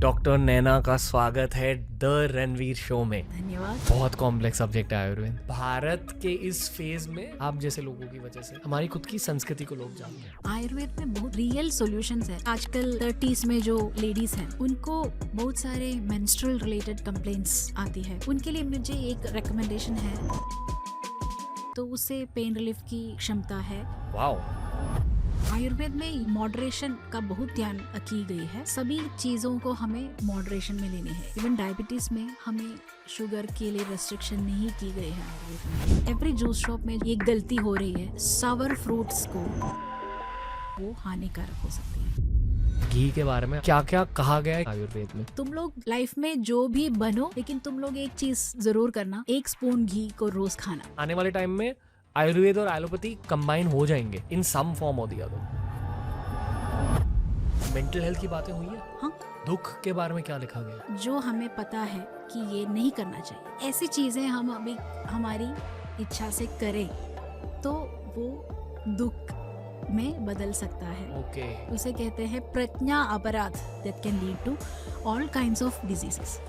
Doctor Naina का स्वागत है द रणवीर शो में। धन्यवाद। बहुत कॉम्प्लेक्स सब्जेक्ट है आयुर्वेद। भारत के इस फेज में आप जैसे लोगों की वजह से हमारी खुद की संस्कृति को लोग जानते हैं। आयुर्वेद में बहुत रियल सॉल्यूशंस है। आजकल 30s में जो लेडीज हैं उनको बहुत सारे मेंस्ट्रुअल रिलेटेड कंप्लेंट्स आती है, उनके लिए मुझे एक रिकमेंडेशन है, तो उससे पेन रिलीफ की क्षमता है। वाओ। आयुर्वेद में मॉडरेशन का बहुत ध्यान की गई है। सभी चीजों को हमें मॉडरेशन में लेनी है। इवन डायबिटीज में हमें शुगर के लिए रेस्ट्रिक्शन नहीं की गई है आयुर्वेद में। एवरी जूस शॉप में एक गलती हो रही है, सावर फ्रूट्स को वो हानिकारक हो सकती है। घी के बारे में क्या क्या कहा गया है आयुर्वेद में? तुम लोग लाइफ में जो भी बनो, लेकिन तुम लोग एक चीज जरूर करना, 1 स्पून घी को रोज खाना। आने वाले टाइम में आयुर्वेद और एलोपैथी कंबाइन हो जाएंगे इन सम फॉर्म और द अदर। मेंटल हेल्थ की बातें हुई है। हाँ। दुख के बारे में क्या लिखा गया? जो हमें पता है कि ये नहीं करना चाहिए, ऐसी चीजें हम अभी हमारी इच्छा से करें तो वो दुख में बदल सकता है। ओके। उसे कहते हैं प्रज्ञा अपराध, that can lead to all kinds of diseases.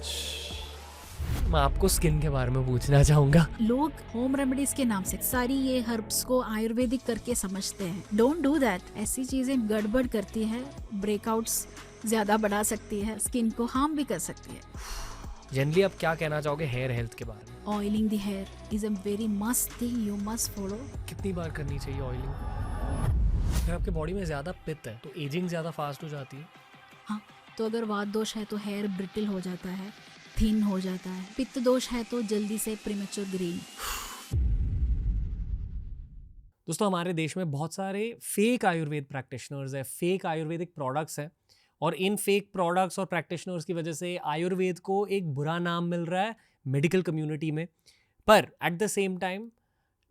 मैं आपको स्किन के बारे में पूछना चाहूंगा। लोग होम रेमेडीज के नाम से सारी ये हर्ब्स को आयुर्वेदिक करके समझते हैं। Don't do that. ऐसी चीजें गड़बड़ करती है, ब्रेकआउट्स ज्यादा बढ़ा सकती है, स्किन को हार्म भी कर सकती है। जनरली आप क्या कहना चाहोगे हेयर हेल्थ के बारे में? Oiling the here is a very must thing, you must follow. कितनी बार करनी चाहिए ऑयलिंग? अगर आपके बॉडी में ज्यादा पित्त है तो एजिंग ज्यादा फास्ट हो जाती है। हाँ, तो अगर वात दोष है तो हेयर ब्रिटल हो जाता है, थिन हो जाता है। पित्त दोष है तो जल्दी से प्रीमेच्योर ग्रेइंग। दोस्तों, हमारे देश में बहुत सारे फेक आयुर्वेद प्रैक्टिशनर्स हैं, फेक आयुर्वेदिक प्रोडक्ट्स हैं, और इन फेक प्रोडक्ट्स और प्रैक्टिशनर्स की वजह से आयुर्वेद को एक बुरा नाम मिल रहा है मेडिकल कम्युनिटी में। पर at the same time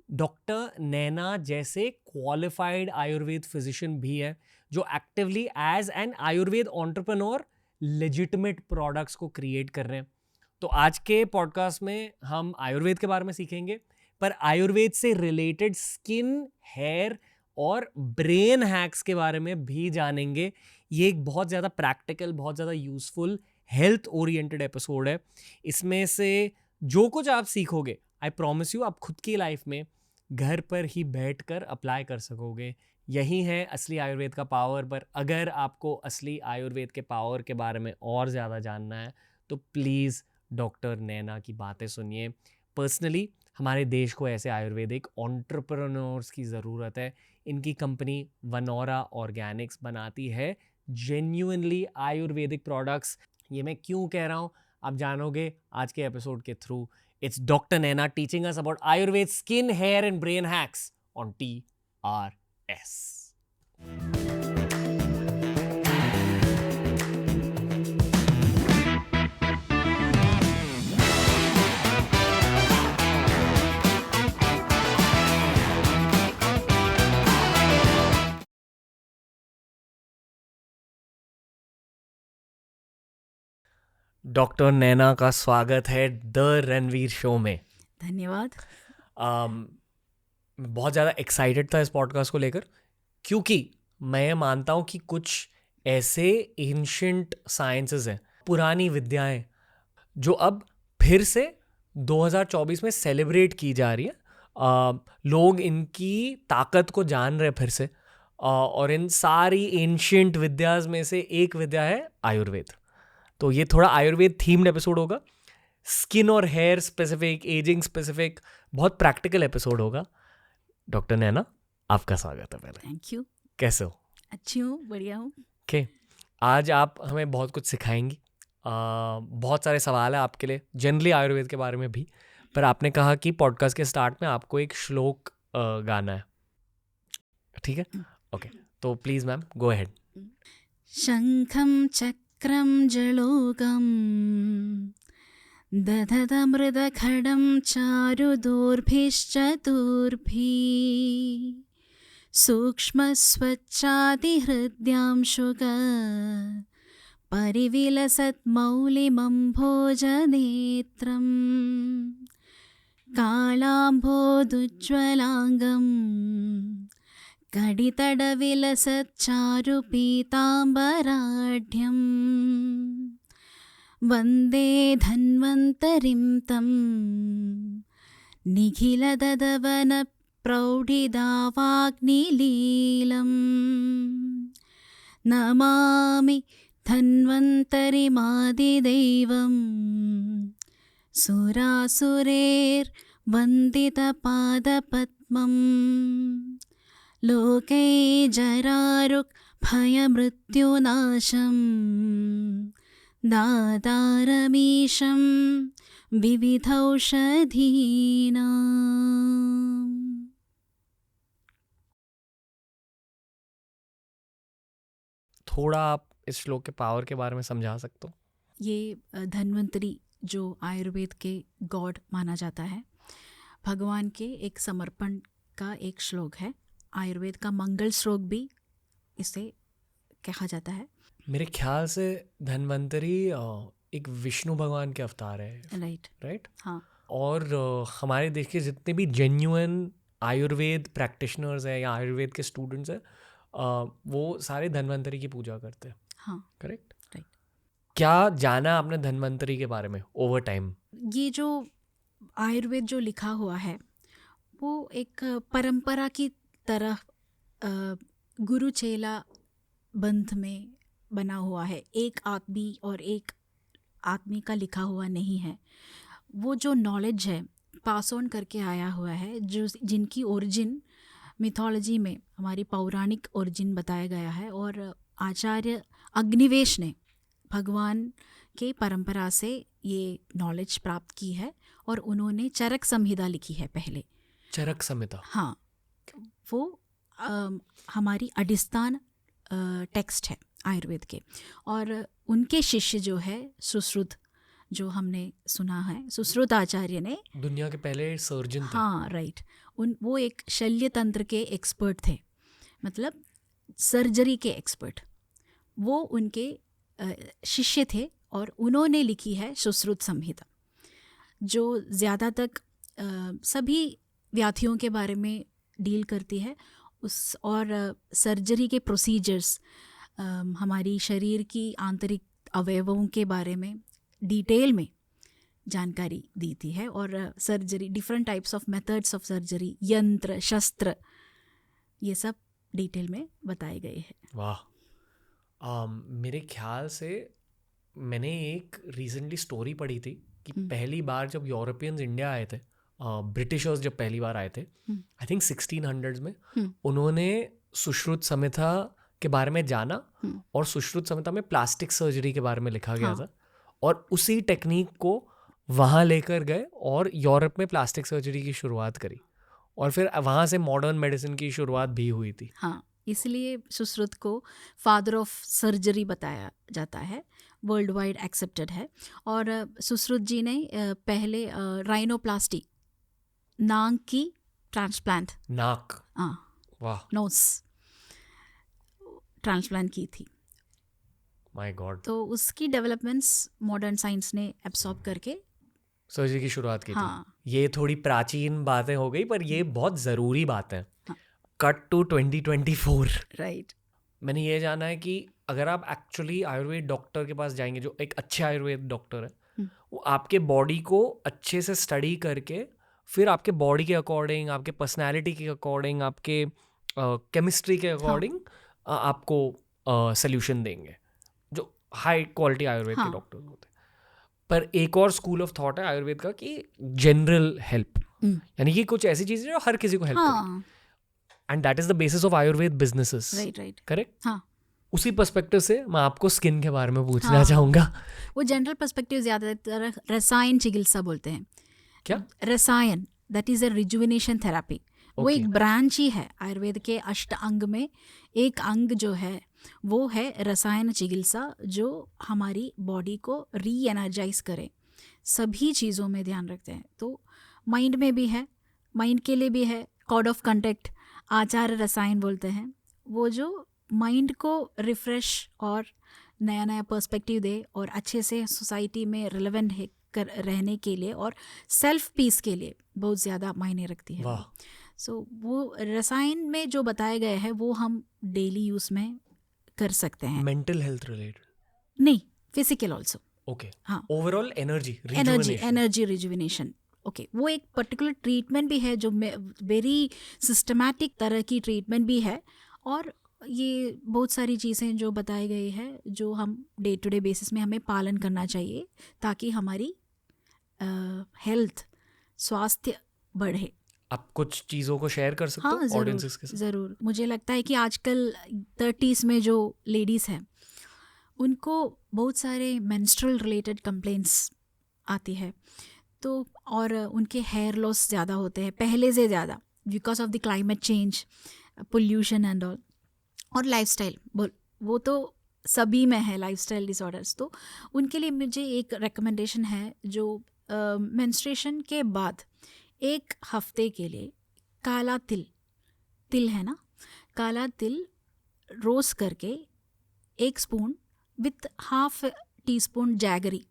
doctor Naina जैसे क्वालिफाइड आयुर्वेद फिजिशियन भी है जो actively as an Ayurveda entrepreneur legitimate products को क्रिएट कर रहे हैं। तो आज के पॉडकास्ट में हम आयुर्वेद के बारे में सीखेंगे, पर आयुर्वेद से रिलेटेड स्किन, हेयर और ब्रेन हैक्स के बारे में भी जानेंगे। ये एक बहुत ज़्यादा प्रैक्टिकल, बहुत ज़्यादा यूजफुल, हेल्थ ओरिएंटेड एपिसोड है। इसमें से जो कुछ आप सीखोगे, आई प्रॉमिस यू, आप खुद की लाइफ में घर पर ही बैठकर अप्लाई कर सकोगे। यही है असली आयुर्वेद का पावर। पर अगर आपको असली आयुर्वेद के पावर के बारे में और ज़्यादा जानना है तो प्लीज़ डॉक्टर नैना की बातें सुनिए। पर्सनली हमारे देश को ऐसे आयुर्वेदिक एंटरप्रेन्योर्स की ज़रूरत है। इनकी कंपनी वनोरा ऑर्गेनिक्स बनाती है जेन्युइनली आयुर्वेदिक प्रोडक्ट्स। ये मैं क्यों कह रहा हूँ आप जानोगे आज के एपिसोड के through. It's Dr. Naina teaching us about Ayurved skin, hair and brain hacks on TRS. Doctor Naina का स्वागत है द रणवीर शो में। धन्यवाद। मैं बहुत ज़्यादा एक्साइटेड था इस पॉडकास्ट को लेकर, क्योंकि मैं मानता हूँ कि कुछ ऐसे एंशिएंट साइंसेस हैं, पुरानी विद्याएं, जो अब फिर से 2024 में सेलिब्रेट की जा रही है। लोग इनकी ताकत को जान रहे फिर से, और इन सारी एंशिएंट विद्याज में से एक विद्या है आयुर्वेद। तो ये थोड़ा आयुर्वेद थीम्ड एपिसोड होगा, स्किन और हेयर स्पेसिफिक, एजिंग स्पेसिफिक, बहुत प्रैक्टिकल एपिसोड होगा। डॉक्टर नैना, आपका स्वागत है। पहले थैंक यू। कैसे हो? अच्छी हूँ, बढ़िया हूँ। ओके, आज आप हमें बहुत कुछ सिखाएंगी। बहुत सारे सवाल हैं आपके लिए, जनरली आयुर्वेद के बारे में भी। पर आपने कहा कि पॉडकास्ट के स्टार्ट में आपको एक श्लोक गाना है, ठीक है? ओके, तो प्लीज़ मैम गो अहेड। शंखं चक्रं जलोकं दधदमृतखडं चारुदोर्भिश्चतुर्भिः सूक्ष्मस्वच्छातिहृद्यांशुक परिविलसत्मौलिमम्भोजनेत्रं कालाम्भोदुज्ज्वलाङ्गं कडितडविलसच्चारुपीताम्बराढ्यम् वन्दे धन्वन्तरिं तं निखिलददवनप्रौढिदावाग्निलीलम् नमामि धन्वन्तरिमादिदैवं सुरासुरैर्वन्दितपादपद्मम् लोकैर्जरारुक्भयमृत्युनाशम् दातारमीशं विविधौषधीनाम्। थोड़ा आप इस श्लोक के पावर के बारे में समझा सकते हो? ये धन्वंतरी जो आयुर्वेद के गॉड माना जाता है, भगवान के एक समर्पण का एक श्लोक है। आयुर्वेद का मंगल श्लोक भी इसे कहा जाता है। मेरे ख्याल से धन्वंतरी एक विष्णु भगवान के अवतार है। राइट। हाँ। और हमारे देश के जितने भी जेन्युइन आयुर्वेद प्रैक्टिशनर्स हैं या आयुर्वेद के स्टूडेंट्स हैं, वो सारे धन्वंतरी की पूजा करते हैं। हाँ। करेक्ट। राइट। क्या जाना आपने धन्वंतरी के बारे में ओवर टाइम? ये जो आयुर्वेद जो लिखा हुआ है वो एक परंपरा की तरह गुरु चेला बंध में बना हुआ है। एक आदमी और एक आदमी का लिखा हुआ नहीं है। वो जो नॉलेज है पास ऑन करके आया हुआ है, जो जिनकी ओरिजिन मिथोलॉजी में हमारी पौराणिक ओरिजिन बताया गया है। और आचार्य अग्निवेश ने भगवान के परंपरा से ये नॉलेज प्राप्त की है और उन्होंने चरक संहिता लिखी है पहले। चरक संहिता? हाँ। वो हमारी अडिस्तान टेक्स्ट है आयुर्वेद के। और उनके शिष्य जो है सुश्रुत, जो हमने सुना है, सुश्रुत आचार्य ने, दुनिया के पहले सर्जन थे। हाँ, राइट। वो एक शल्य तंत्र के एक्सपर्ट थे, मतलब सर्जरी के एक्सपर्ट। वो उनके शिष्य थे और उन्होंने लिखी है सुश्रुत संहिता, जो ज़्यादा तक सभी व्याधियों के बारे में डील करती है। और सर्जरी के प्रोसीजर्स, हमारी शरीर की आंतरिक अवयवों के बारे में डिटेल में जानकारी देती है। और surgery, different types of methods of surgery, यंत्र शस्त्र, ये सब डिटेल में बताए गए हैं। वाह। मेरे ख्याल से मैंने एक रिसेंटली स्टोरी पढ़ी थी कि पहली बार जब यूरोपियंस इंडिया आए थे, ब्रिटिशर्स जब पहली बार आए थे, आई थिंक 1600s में, उन्होंने सुश्रुत संहिता के बारे में जाना और सुश्रुत संहिता में प्लास्टिक सर्जरी के बारे में लिखा गया था। और उसी टेक्निक को वहाँ लेकर गए और यूरोप में प्लास्टिक सर्जरी की शुरुआत करी और फिर वहाँ से मॉडर्न मेडिसिन की शुरुआत भी हुई थी। हाँ, इसलिए सुश्रुत को फादर ऑफ सर्जरी बताया जाता है, वर्ल्ड वाइड एक्सेप्टेड है। और सुश्रुत जी ने पहले राइनोप्लास्टी, नाक की ट्रांसप्लांट, नाक, वाह, नोज ट्रांसप्लांट की थी। My God. तो उसकी डेवलपमेंट्स मॉडर्न साइंस ने एब्सॉर्ब करके सर्जरी की शुरुआत की हाँ। थी। ये थोड़ी प्राचीन बातें हो गई, पर ये बहुत ज़रूरी बातें हैं। Cut to 2024। राइट। मैंने ये जाना है कि अगर आप एक्चुअली आयुर्वेद डॉक्टर के पास जाएंगे, जो एक अच्छे आयुर्वेद डॉक्टर है, वो आपके बॉडी को अच्छे से स्टडी करके फिर आपके बॉडी के अकॉर्डिंग, आपके पर्सनैलिटी के अकॉर्डिंग, आपके केमिस्ट्री के अकॉर्डिंग आपको सल्यूशन देंगे, जो हाई क्वालिटी आयुर्वेद के डॉक्टर होते हैं। पर एक और स्कूल ऑफ थॉट है आयुर्वेद का कि जनरल हेल्प, यानी कि कुछ ऐसी चीज़ें जो हर किसी को हेल्प करें, and that is the basis of Ayurveda businesses. Right. Correct. हाँ। उसी पर्सपेक्टिव से मैं आपको स्किन के बारे में पूछना चाहूँगा। वो जनरल पर्सपेक्टिव ज़्यादातर रसायन चिकित्सा बोलते हैं। क्या? रसायन, that is a rejuvenation therapy. वो एक ब्रांच ही है आयुर्वेद के 8 अंग में। एक अंग जो है वो है रसायन चिकित्सा, जो हमारी बॉडी को री एनर्जाइज करे। सभी चीज़ों में ध्यान रखते हैं। तो माइंड में भी है, माइंड के लिए भी है कोड ऑफ कंडक्ट, आचार रसायन बोलते हैं। वो जो माइंड को रिफ्रेश और नया नया पर्सपेक्टिव दे और अच्छे से सोसाइटी में रिलेवेंट रहने के लिए और सेल्फ पीस के लिए बहुत ज़्यादा मायने रखती है। सो वो रसायन में जो बताए गए हैं वो हम डेली यूज़ में कर सकते हैं। मेंटल हेल्थ रिलेटेड नहीं, फिजिकल ऑल्सो। ओके, हाँ, overall energy energy rejuvenation. Okay, वो एक पर्टिकुलर ट्रीटमेंट भी है जो वेरी सिस्टमैटिक तरह की ट्रीटमेंट भी है, और ये बहुत सारी चीज़ें जो बताई गई है जो हम डे टू डे बेसिस में हमें पालन करना चाहिए ताकि हमारी हेल्थ, स्वास्थ्य बढ़े। आप कुछ चीज़ों को शेयर कर सकते हाँ, हो ऑडियंसेस के साथ? ज़रूर। मुझे लगता है कि आजकल 30s में जो लेडीज़ हैं उनको बहुत सारे मेंस्ट्रुअल रिलेटेड कंप्लेंट्स आती है, तो और उनके हेयर लॉस ज़्यादा होते हैं पहले से ज़्यादा, because of the climate change, pollution and all, और लाइफस्टाइल वो तो सभी में है, लाइफस्टाइल डिसऑर्डर्स। तो उनके लिए मुझे एक रिकमेंडेशन है जो मेंस्ट्रुएशन के बाद 1 हफ्ते के लिए काला तिल है ना, काला तिल रोस्ट करके 1 स्पून विथ ½ टीस्पून जैगरी,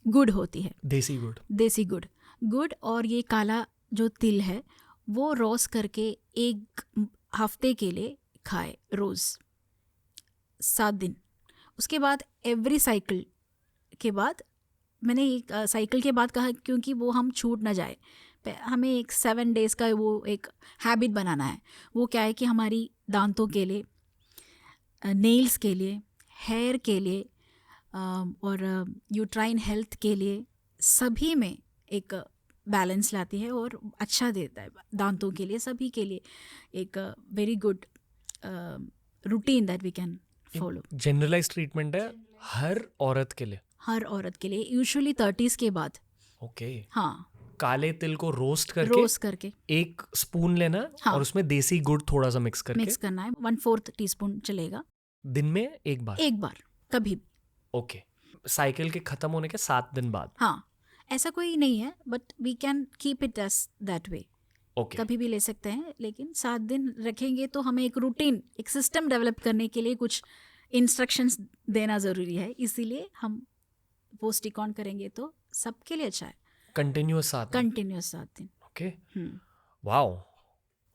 गुड़ होती है, देसी गुड़, और ये काला जो तिल है वो रोस्ट करके 1 हफ्ते के लिए खाए रोज़ 7 दिन। उसके बाद एवरी साइकिल के बाद, मैंने एक साइकिल के बाद कहा क्योंकि वो हम छूट ना जाए, हमें एक 7 डेज़ का वो एक हैबिट बनाना है। वो क्या है कि हमारी दांतों के लिए, नेल्स के लिए, हेयर के लिए और यूट्राइन हेल्थ के लिए, सभी में एक बैलेंस लाती है और अच्छा देता है दांतों के लिए, सभी के लिए एक very good routine that we can follow. Generalized treatment है हर औरत के लिए, यूजुअली 30s के बाद। ओके, हाँ, काले तिल को रोस्ट करके 1 स्पून लेना, हाँ, और उसमें देसी गुड़ थोड़ा सा मिक्स करना है, 1/4 टीस्पून चलेगा, दिन में एक बार कभी भी। ओके, साइकिल के खत्म होने के 7 दिन बाद। हाँ, ऐसा कोई नहीं है, but we can keep it as that way. Okay, कभी भी ले सकते हैं, लेकिन 7 दिन रखेंगे तो हमें एक रूटीन, एक सिस्टम डेवलप करने के लिए कुछ इंस्ट्रक्शंस देना ज़रूरी है, इसीलिए हम वो स्टिक ऑन करेंगे तो सबके लिए अच्छा है। कंटिन्यूअस 7 दिन। Okay, wow.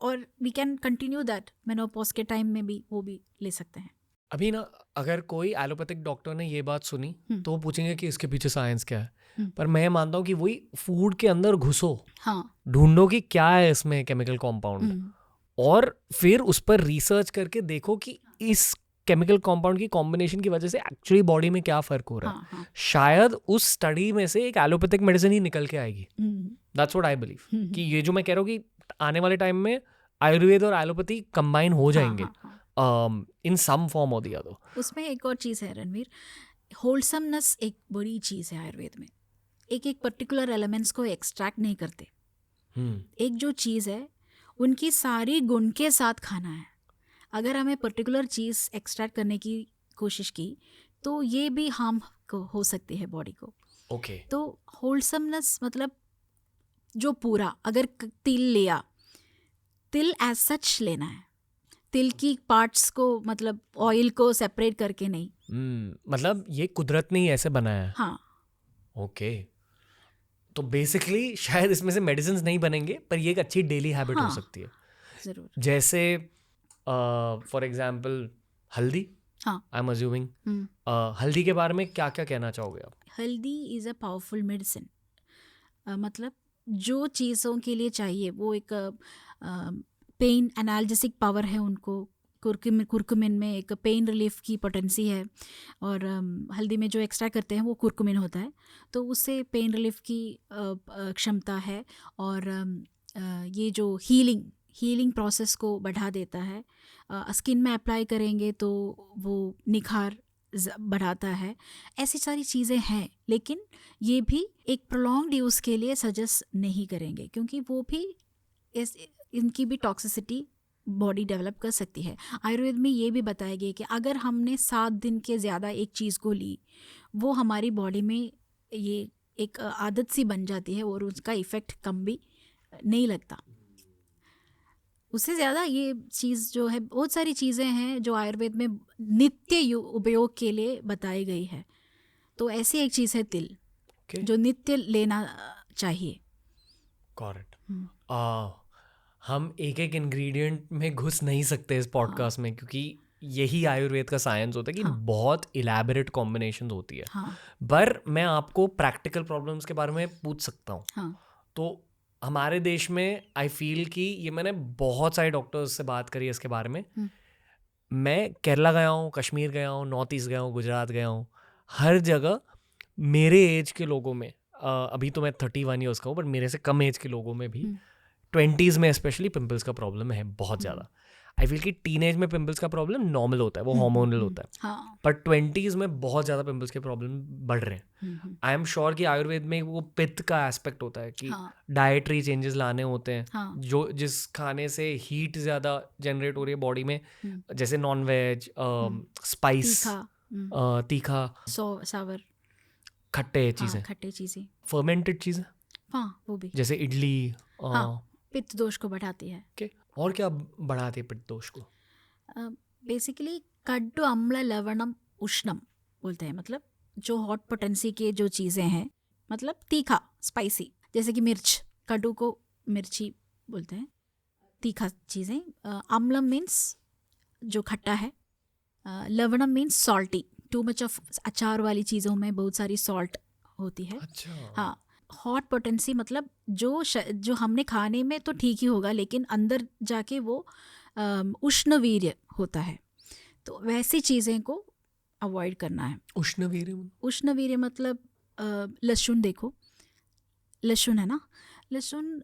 और we can continue that menopause के टाइम में भी, वो भी ले सकते हैं। अभी ना, अगर कोई एलोपैथिक डॉक्टर ने ये बात सुनी तो वो पूछेंगे कि इसके पीछे साइंस क्या है, पर मैं मानता हूँ कि वही फूड के अंदर घुसो, हाँ, ढूंढो कि क्या है इसमें केमिकल कॉम्पाउंड, और फिर उस पर रिसर्च करके देखो कि इस केमिकल कॉम्पाउंड की कॉम्बिनेशन की वजह से एक्चुअली बॉडी में क्या फर्क हो रहा है। हाँ, शायद उस स्टडी में से एक एलोपैथिक मेडिसिन ही निकल के आएगी। दैट्स व्हाट आई बिलीव, कि ये जो मैं कह रहा हूँ कि आने वाले टाइम में आयुर्वेद और एलोपैथी कंबाइन हो जाएंगे इन सम फॉर्म और द अदर। उसमें एक और चीज़ है रणवीर, होलसमनेस एक बड़ी चीज़ है आयुर्वेद में। एक पर्टिकुलर एलिमेंट्स को एक्सट्रैक्ट नहीं करते। एक जो चीज़ है उनकी सारी गुण के साथ खाना है। अगर हमें पर्टिकुलर चीज़ एक्सट्रैक्ट करने की कोशिश की तो ये भी हार्म हो सकती है बॉडी को। ओके, तो होलसमनेस मतलब जो पूरा, अगर तिल लिया, तिल एज सच लेना है, तिल की पार्ट्स को, मतलब ऑयल को सेपरेट करके नहीं। मतलब ये कुदरत ने ही ऐसे बनाया है। हाँ, ओके, तो बेसिकली शायद इसमें से मेडिसिन नहीं बनेंगे, पर ये एक अच्छी डेली हैबिट हो सकती है। जरूर। जैसे फॉर एग्जाम्पल हल्दी, हाँ, आई एम अज्यूमिंग, हल्दी के बारे में क्या क्या कहना चाहोगे आप? हल्दी इज़ अ पावरफुल मेडिसिन। मतलब जो चीज़ों के लिए चाहिए, वो एक पेन एनाल्जेसिक पावर है उनको। कुरकुमिन में एक पेन रिलीफ की पोटेंसी है, और हल्दी में जो एक्सट्रैक्ट करते हैं वो कुरकुमिन होता है, तो उससे पेन रिलीफ की क्षमता है, और ये जो हीलिंग प्रोसेस को बढ़ा देता है। स्किन में अप्लाई करेंगे तो वो निखार बढ़ाता है। ऐसी सारी चीज़ें हैं, लेकिन ये भी एक प्रोलॉन्ग्ड यूज़ के लिए सजेस्ट नहीं करेंगे, क्योंकि वो भी इनकी भी टॉक्सिसिटी बॉडी डेवलप कर सकती है। आयुर्वेद में ये भी बताया गया कि अगर हमने 7 दिन के ज़्यादा एक चीज़ को ली, वो हमारी बॉडी में ये एक आदत सी बन जाती है और उसका इफ़ेक्ट कम भी नहीं लगता। उससे ज़्यादा ये चीज़ जो है, बहुत सारी चीज़ें हैं जो आयुर्वेद में नित्य उपयोग के लिए बताई गई है। तो ऐसी एक चीज़ है तिल, जो नित्य लेना चाहिए। करेक्ट। हम एक इंग्रेडिएंट में घुस नहीं सकते इस पॉडकास्ट में, क्योंकि यही आयुर्वेद का साइंस होता है कि हाँ। बहुत इलैबोरेट कॉम्बिनेशन होती है। हाँ पर मैं आपको प्रैक्टिकल प्रॉब्लम्स के बारे में पूछ सकता हूँ। हाँ तो हमारे देश में आई फील कि ये मैंने बहुत सारे डॉक्टर्स से बात करी है इसके बारे में। मैं केरला गया हूँ, कश्मीर गया हूँ, नॉर्थ ईस्ट गया हूँ, गुजरात गया हूँ, हर जगह मेरे एज के लोगों में अभी तो मैं 31 ईयर्स का हूँ, पर मेरे से कम एज के लोगों में भी 20s में स्पेशली पिंपल्स का प्रॉब्लम है बहुत ज़्यादा। आई फील कि टीनेज में पिंपल्स का प्रॉब्लम नॉर्मल होता है, वो हार्मोनल होता है, हाँ पर 20s में बहुत ज़्यादा पिंपल्स के प्रॉब्लम बढ़ रहे हैं। आई एम श्योर कि आयुर्वेद में वो पित्त का एस्पेक्ट होता है कि हाँ डाइटरी चेंजेस लाने होते हैं, हाँ जो जिस खाने से हीट ज़्यादा जनरेट हो रही है बॉडी में, जैसे नॉन वेज, स्पाइस, तीखा तीखा, सावर, खट्टे हाँ चीज़ें, खट्टे चीजें, फर्मेंटेड चीज़ें हाँ वो भी, जैसे इडली। हाँ पित्त दोष को बढ़ाती है। के और क्या बढ़ाती है पित्त दोष को? बेसिकली कड्डु अम्ल लवणम उष्णम बोलते हैं, मतलब जो हॉट पोटेंसी के जो चीज़ें हैं, मतलब तीखा स्पाइसी, जैसे कि मिर्च, कड्डू को मिर्ची बोलते हैं, तीखा चीज़ें। अम्लम मीन्स जो खट्टा है, लवणम means salty, too much of अचार वाली चीज़ों में बहुत सारी सॉल्ट होती है। अच्छा। हाँ, हॉट पोटेंसी मतलब जो हमने खाने में तो ठीक ही होगा, लेकिन अंदर जाके वो उष्णवीर्य होता है, तो वैसी चीज़ें को अवॉइड करना है। उष्णवीर्य मतलब लहसुन, देखो लहसुन है ना, लहसुन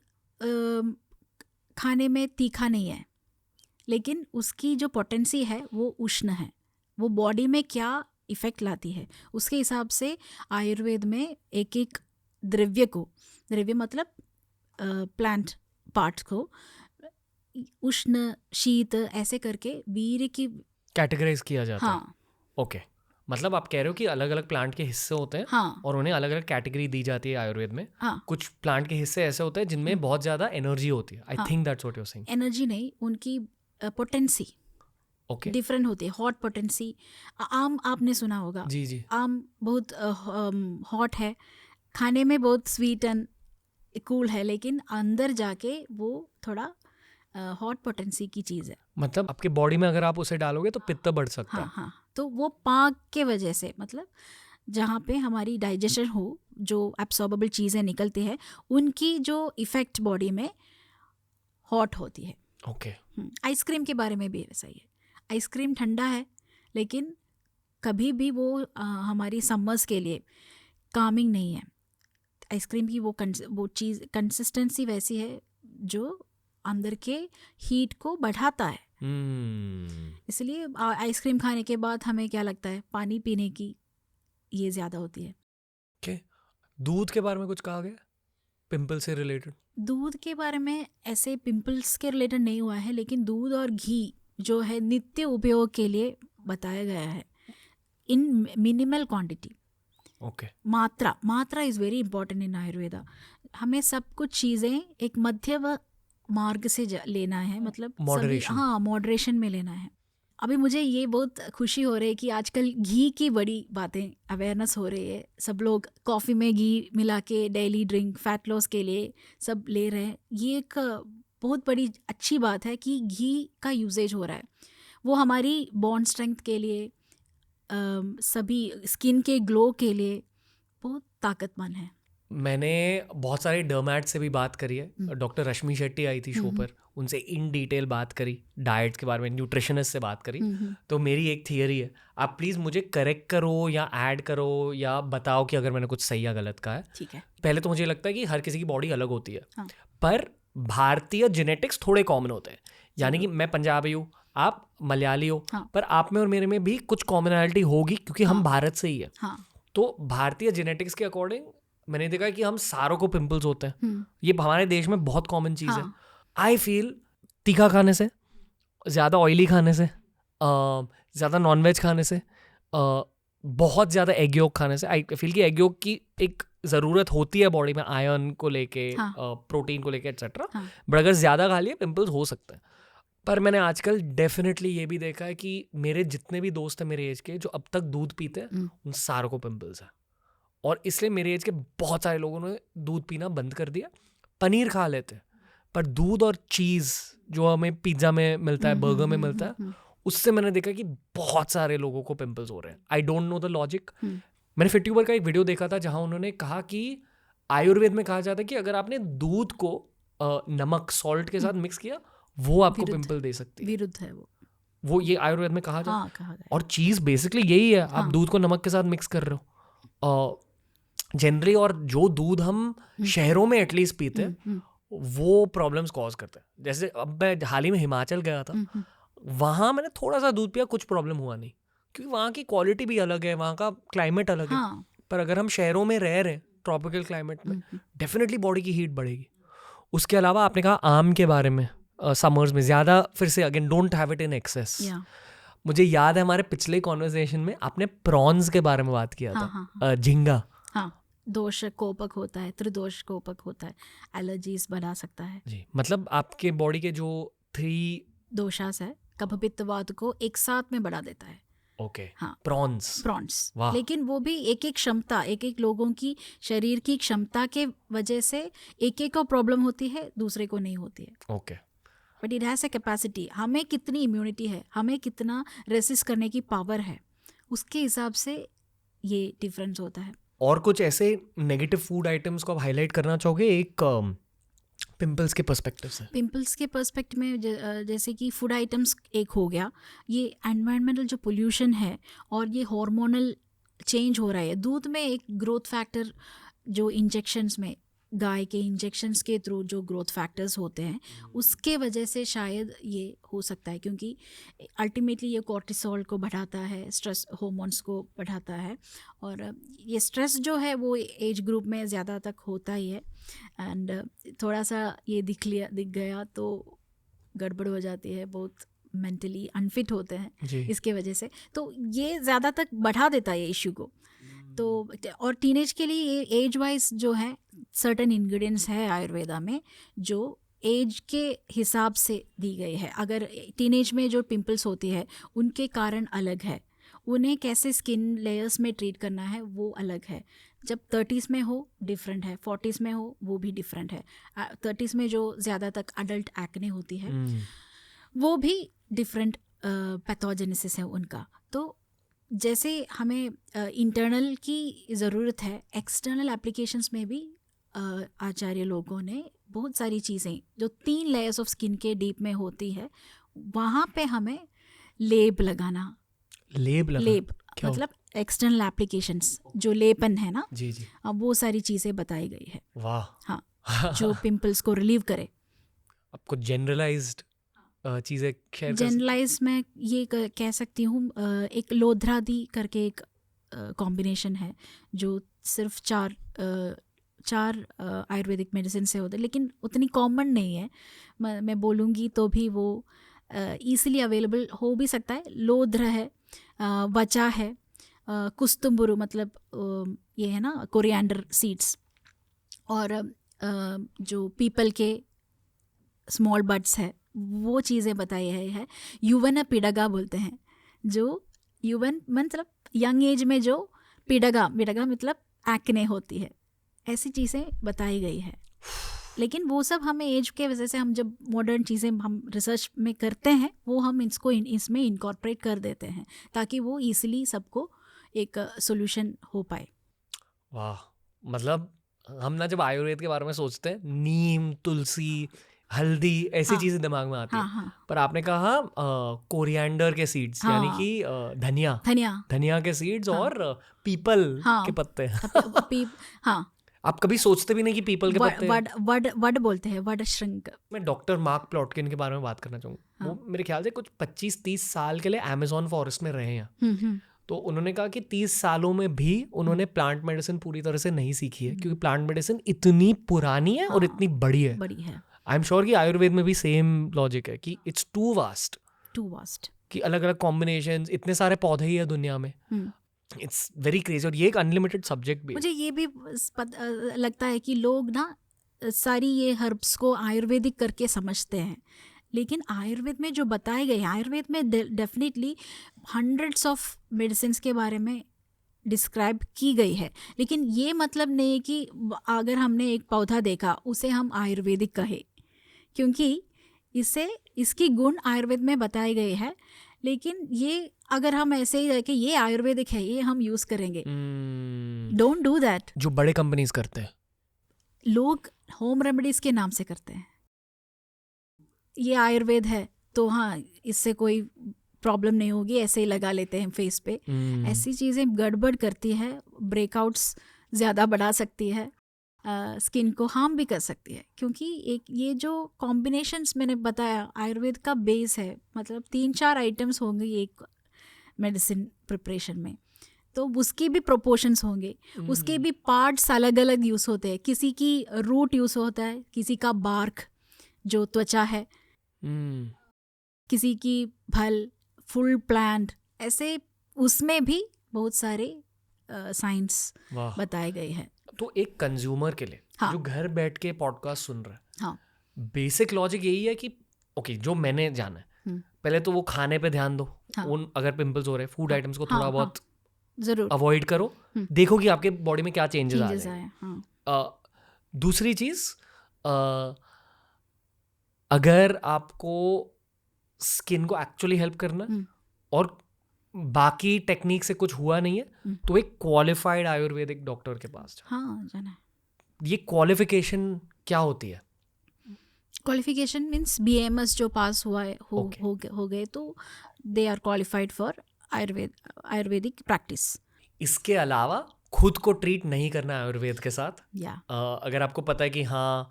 खाने में तीखा नहीं है, लेकिन उसकी जो पोटेंसी है वो उष्ण है, वो बॉडी में क्या इफ़ेक्ट लाती है उसके हिसाब से आयुर्वेद में एक एक द्रव्य मतलब प्लांट पार्ट को उष्ण शीत ऐसे करके वीर्य की कैटेगराइज किया जाता है। हाँ ओके, मतलब आप कह रहे हो कि अलग अलग प्लांट के हिस्से होते हैं, हाँ और उन्हें अलग अलग कैटेगरी दी जाती है आयुर्वेद में। हाँ, कुछ प्लांट के हिस्से ऐसे होते हैं जिनमें बहुत ज़्यादा एनर्जी होती है। I think that's what you are saying. Energy नहीं, उनकी पोटेंसी ओके, डिफरेंट होती है। हॉट पोटेंसी, आम आपने सुना होगा, जी जी, आम बहुत हॉट है, खाने में बहुत स्वीट एंड कूल है, लेकिन अंदर जाके वो थोड़ा हॉट पोटेंसी की चीज़ है। मतलब आपके बॉडी में अगर आप उसे डालोगे तो पित्त बढ़ सकता हाँ है। हाँ, तो वो पाक के वजह से, मतलब जहाँ पे हमारी डाइजेशन हो, जो एब्सॉर्बेबल चीज़ें निकलती है, उनकी जो इफ़ेक्ट बॉडी में हॉट होती है। ओके, आइसक्रीम के बारे में भी वैसा ही है। आइसक्रीम ठंडा है, लेकिन कभी भी वो हमारी समर्स के लिए कामिंग नहीं है। आइसक्रीम की वो चीज़ कंसिस्टेंसी वैसी है जो अंदर के हीट को बढ़ाता है। इसलिए आइसक्रीम खाने के बाद हमें क्या लगता है, पानी पीने की ये ज़्यादा होती है। ओके, दूध के बारे में कुछ कहा गया पिंपल से रिलेटेड? दूध के बारे में ऐसे पिंपल्स के रिलेटेड नहीं हुआ है, लेकिन दूध और घी जो है नित्य उपयोग के लिए बताया गया है, इन मिनिमल क्वांटिटी। ओके, मात्रा is very important in Ayurveda. हमें सब कुछ चीज़ें एक मध्य मार्ग से लेना है, मतलब Moderation. हाँ, मॉडरेशन में लेना है। अभी मुझे ये बहुत खुशी हो रही है कि आजकल घी की बड़ी बातें अवेयरनेस हो रही है, सब लोग कॉफ़ी में घी मिला के डेली ड्रिंक फैट लॉस के लिए सब ले रहे हैं। ये एक बहुत बड़ी अच्छी बात है कि घी का यूजेज हो रहा है। वो हमारी बॉन्ड स्ट्रेंथ के लिए, सभी स्किन के ग्लो के लिए बहुत ताकतमंद है। मैंने बहुत सारे डर्मैट से भी बात करी है। डॉक्टर रश्मि शेट्टी आई थी शो पर, उनसे इन डिटेल बात करी, डाइट के बारे में, न्यूट्रिशनिस्ट से बात करी। तो मेरी एक थियरी है, आप प्लीज़ मुझे करेक्ट करो या ऐड करो या बताओ कि अगर मैंने कुछ सही या गलत कहा है। ठीक है। पहले तो मुझे लगता है कि हर किसी की बॉडी अलग होती है, हाँ। पर भारतीय जेनेटिक्स थोड़े कॉमन होते हैं। यानी कि मैं पंजाबी हूँ, आप मलयाली हो, हाँ। पर आप में और मेरे में भी कुछ कॉमनैलिटी होगी क्योंकि हम भारत से ही है। हाँ। तो भारतीय जेनेटिक्स के अकॉर्डिंग मैंने देखा कि हम सारों को पिंपल्स होते हैं। ये हमारे देश में बहुत कॉमन चीज़ है। आई फील तीखा खाने से, ज़्यादा ऑयली खाने से, ज़्यादा नॉनवेज खाने से, बहुत ज़्यादा एग योक खाने से, आई फील कि एग योक की एक ज़रूरत होती है बॉडी में आयरन को लेके, प्रोटीन को लेके एक्सेट्रा, बट अगर ज़्यादा खा लिए पिंपल्स हो सकते हैं। पर मैंने आजकल डेफिनेटली ये भी देखा है कि मेरे जितने भी दोस्त हैं मेरे एज के जो अब तक दूध पीते हैं, उन सारों को पिंपल्स है। और इसलिए मेरे एज के बहुत सारे लोगों ने दूध पीना बंद कर दिया। पनीर खा लेते हैं, पर दूध और चीज़ जो हमें पिज़्ज़ा में मिलता है, बर्गर में मिलता है, उससे मैंने देखा कि बहुत सारे लोगों को पिंपल्स हो रहे हैं. I don't know the logic. Hmm. मैंने फिट्यूबर का एक वीडियो देखा था जहां उन्होंने कहा कि आयुर्वेद में कहा जाता है कि अगर आपने दूध को नमक सॉल्ट के साथ मिक्स किया वो आपको विरुद्ध. पिंपल दे सकती है. विरुद्ध है वो ये आयुर्वेद में कहा जाता है. हाँ, कहा गया. और चीज़ बेसिकली यही है. आप हाँ. दूध को नमक के साथ मिक्स कर रहे हो जनरली. और जो दूध हम शहरों में एटलीस्ट पीते हैं वो प्रॉब्लम्स कॉज करते हैं. जैसे अब मैं हाल ही में हिमाचल गया था, वहाँ मैंने थोड़ा सा दूध पिया, कुछ प्रॉब्लम हुआ नहीं, क्योंकि वहाँ की क्वालिटी भी अलग है, वहाँ का क्लाइमेट अलग है. हाँ. पर अगर हम शहरों में रह रहे हैं ट्रॉपिकल क्लाइमेट में, डेफिनेटली बॉडी की हीट बढ़ेगी. उसके अलावा आपने कहा आम के बारे में, समर्स में ज़्यादा, फिर से again don't have it in excess. मुझे याद है हमारे पिछले कॉन्वर्सेशन में आपने प्रॉन्स के बारे में बात किया था. झींगा. हाँ. दोष कोपक होता है, त्रिदोष कोपक होता है, एलर्जीज बना सकता है जी. मतलब आपके बॉडी के जो 3 दोषास है, कफ पित्त वात को एक साथ में बढ़ा देता है. ओके. हाँ. प्रॉन्स. वाह. लेकिन वो भी एक एक क्षमता, एक एक लोगों की शरीर की क्षमता के वजह से एक एक को प्रॉब्लम होती है, दूसरे को नहीं होती है. Okay. But it has a capacity. हमें कितनी इम्यूनिटी है, हमें कितना रेसिस्ट करने की पावर है, उसके हिसाब से ये डिफरेंस होता है. और कुछ ऐसे नेगेटिव फूड आइटम्स को आप हाईलाइट करना चाहोगे एक पिंपल्स के पर्सपेक्टिव से? पिंपल्स के पर्सपेक्टिव में जैसे कि फूड आइटम्स एक हो गया, ये एनवायरमेंटल जो पोल्यूशन है और ये हार्मोनल चेंज हो रहा है. दूध में एक ग्रोथ फैक्टर जो इंजेक्शंस में, गाय के इंजेक्शंस के थ्रू जो ग्रोथ फैक्टर्स होते हैं, उसके वजह से शायद ये हो सकता है, क्योंकि अल्टीमेटली ये कॉर्टिसोल को बढ़ाता है, स्ट्रेस हार्मोन्स को बढ़ाता है. और ये स्ट्रेस जो है वो एज ग्रुप में ज़्यादा तक होता ही है. एंड थोड़ा सा ये दिख गया तो गड़बड़ हो जाती है, बहुत मेंटली अनफिट होते हैं इसके वजह से. तो ये ज़्यादा तक बढ़ा देता है ये इशू को. तो और टीनेज के लिए एज वाइज जो है सर्टेन इंग्रेडिएंट्स है आयुर्वेदा में जो एज के हिसाब से दी गई है. अगर टीनेज में जो पिंपल्स होती है उनके कारण अलग है, उन्हें कैसे स्किन लेयर्स में ट्रीट करना है वो अलग है. जब 30s में हो डिफरेंट है, 40s में हो वो भी डिफरेंट है. 30s में जो ज़्यादा तक अडल्ट एक्ने होती है वो भी डिफरेंट पैथोजेनेसिस है उनका. तो जैसे हमें इंटरनल की ज़रूरत है, एक्सटर्नल एप्लीकेशंस में भी आचार्य लोगों ने बहुत सारी चीज़ें जो 3 लेयर्स ऑफ स्किन के डीप में होती है, वहाँ पे हमें लेप लगाना. लेप मतलब एक्सटर्नल एप्लीकेशंस, जो लेपन है ना जी जी, अब वो सारी चीज़ें बताई गई है. वाह. हाँ. जो पिंपल्स को रिलीव करे. आपको जनरलाइज्ड चीज़ें शेयर जनरलाइज मैं ये कह सकती हूँ, एक लोध्रादी करके एक कॉम्बिनेशन है जो सिर्फ 4 आयुर्वेदिक मेडिसिन से होते, लेकिन उतनी कॉमन नहीं है. मैं बोलूँगी तो भी वो ईजिली अवेलेबल हो भी सकता है. लोध्र है, वचा है, कुस्तुम्बुरु मतलब ये है ना कोरिएंडर सीड्स, और जो पीपल के स्मॉल बड्स है वो चीज़ें बताई है. युवन पिडगा बोलते हैं, जो युवन मतलब यंग एज में जो पिडगा मतलब एक्ने होती है, ऐसी चीज़ें बताई गई है. लेकिन वो सब हमें एज के वजह से, हम जब मॉडर्न चीज़ें हम रिसर्च में करते हैं वो हम इसमें इनकॉर्पोरेट कर देते हैं ताकि वो ईजिली सबको एक सोल्यूशन हो पाए. वाह. मतलब हम ना जब आयुर्वेद के बारे में सोचते हैं, नीम, तुलसी, हल्दी, ऐसी चीजें दिमाग में आती हैं. पर आपने कहा कोरिएंडर के सीड्स, यानी कि धनिया के सीड्स और पीपल के पत्ते. हाँ. आप कभी सोचते भी नहीं कि पीपल के पत्ते वड बोलते हैं, वड श्रृंग. मैं डॉक्टर मार्क प्लॉटकिन के बारे में बात करना चाहूँगा. वो मेरे ख्याल से कुछ 25-30 साल के लिए अमेज़न फॉरेस्ट में रहे हैं. तो उन्होंने कहा कि 30 सालों में भी उन्होंने प्लांट मेडिसिन पूरी तरह से नहीं सीखी है, क्योंकि प्लांट मेडिसिन इतनी पुरानी है और इतनी बड़ी है. आई एम श्योर कि आयुर्वेद में भी सेम लॉजिक है कि इट्स टू वास्ट कि अलग अलग कॉम्बिनेशंस, इतने सारे पौधे ही है दुनिया में. It's very crazy. और ये एक अनलिमिटेड सब्जेक्ट भी. मुझे ये भी लगता है कि लोग ना सारी ये हर्ब्स को आयुर्वेदिक करके समझते हैं, लेकिन आयुर्वेद में जो बताए गए, आयुर्वेद में डेफिनेटली हंड्रेड्स ऑफ मेडिसिन के बारे में डिस्क्राइब की गई है. लेकिन ये मतलब नहीं है कि अगर हमने एक पौधा देखा उसे हम आयुर्वेदिक कहे, क्योंकि इसकी गुण आयुर्वेद में बताए गए हैं. लेकिन ये अगर हम ऐसे ही रह के ये आयुर्वेदिक है ये हम यूज करेंगे, डोंट डू दैट। जो बड़े कंपनीज करते हैं, लोग होम रेमेडीज के नाम से करते हैं, ये आयुर्वेद है तो हाँ इससे कोई प्रॉब्लम नहीं होगी, ऐसे ही लगा लेते हैं फेस पे। ऐसी चीज़ें गड़बड़ करती है, ब्रेकआउट्स ज़्यादा बढ़ा सकती है, स्किन को हार्म भी कर सकती है। क्योंकि एक ये जो कॉम्बिनेशंस मैंने बताया आयुर्वेद का बेस है, मतलब 3-4 आइटम्स होंगे एक मेडिसिन प्रिपरेशन में, तो उसकी भी प्रोपोर्शंस होंगे, उसके भी पार्ट्स अलग अलग यूज़ होते हैं। किसी की रूट यूज़ होता है, किसी का बार्क जो त्वचा है, किसी की फल, फुल प्लांट, ऐसे उसमें भी बहुत सारे साइंस बताए गए हैं। तो एक कंज्यूमर के लिए हाँ, जो घर बैठ के पॉडकास्ट सुन रहा है, हाँ, बेसिक लॉजिक यही है कि ओके जो मैंने जाना है, पहले तो वो खाने पे ध्यान दो। हाँ, उन अगर पिंपल्स हो रहे हैं, फूड आइटम्स को हाँ, थोड़ा बहुत जरूर अवॉइड करो, देखो कि आपके बॉडी में क्या चेंजेस आ रहे हैं। हाँ, दूसरी चीज, अगर आपको स्किन को एक्चुअली हेल्प करना है और बाकी टेक्निक से कुछ हुआ नहीं है, तो एक क्वालिफाइड आयुर्वेदिक डॉक्टर के पास जाओ। हाँ, जाना है। ये क्वालिफिकेशन क्या होती है? क्वालिफिकेशन मीन्स BAMS जो पास हुआ है हो गए तो they are qualified for Ayurvedic practice. इसके अलावा खुद को ट्रीट नहीं करना है आयुर्वेद के साथ। या अगर आपको पता है कि हाँ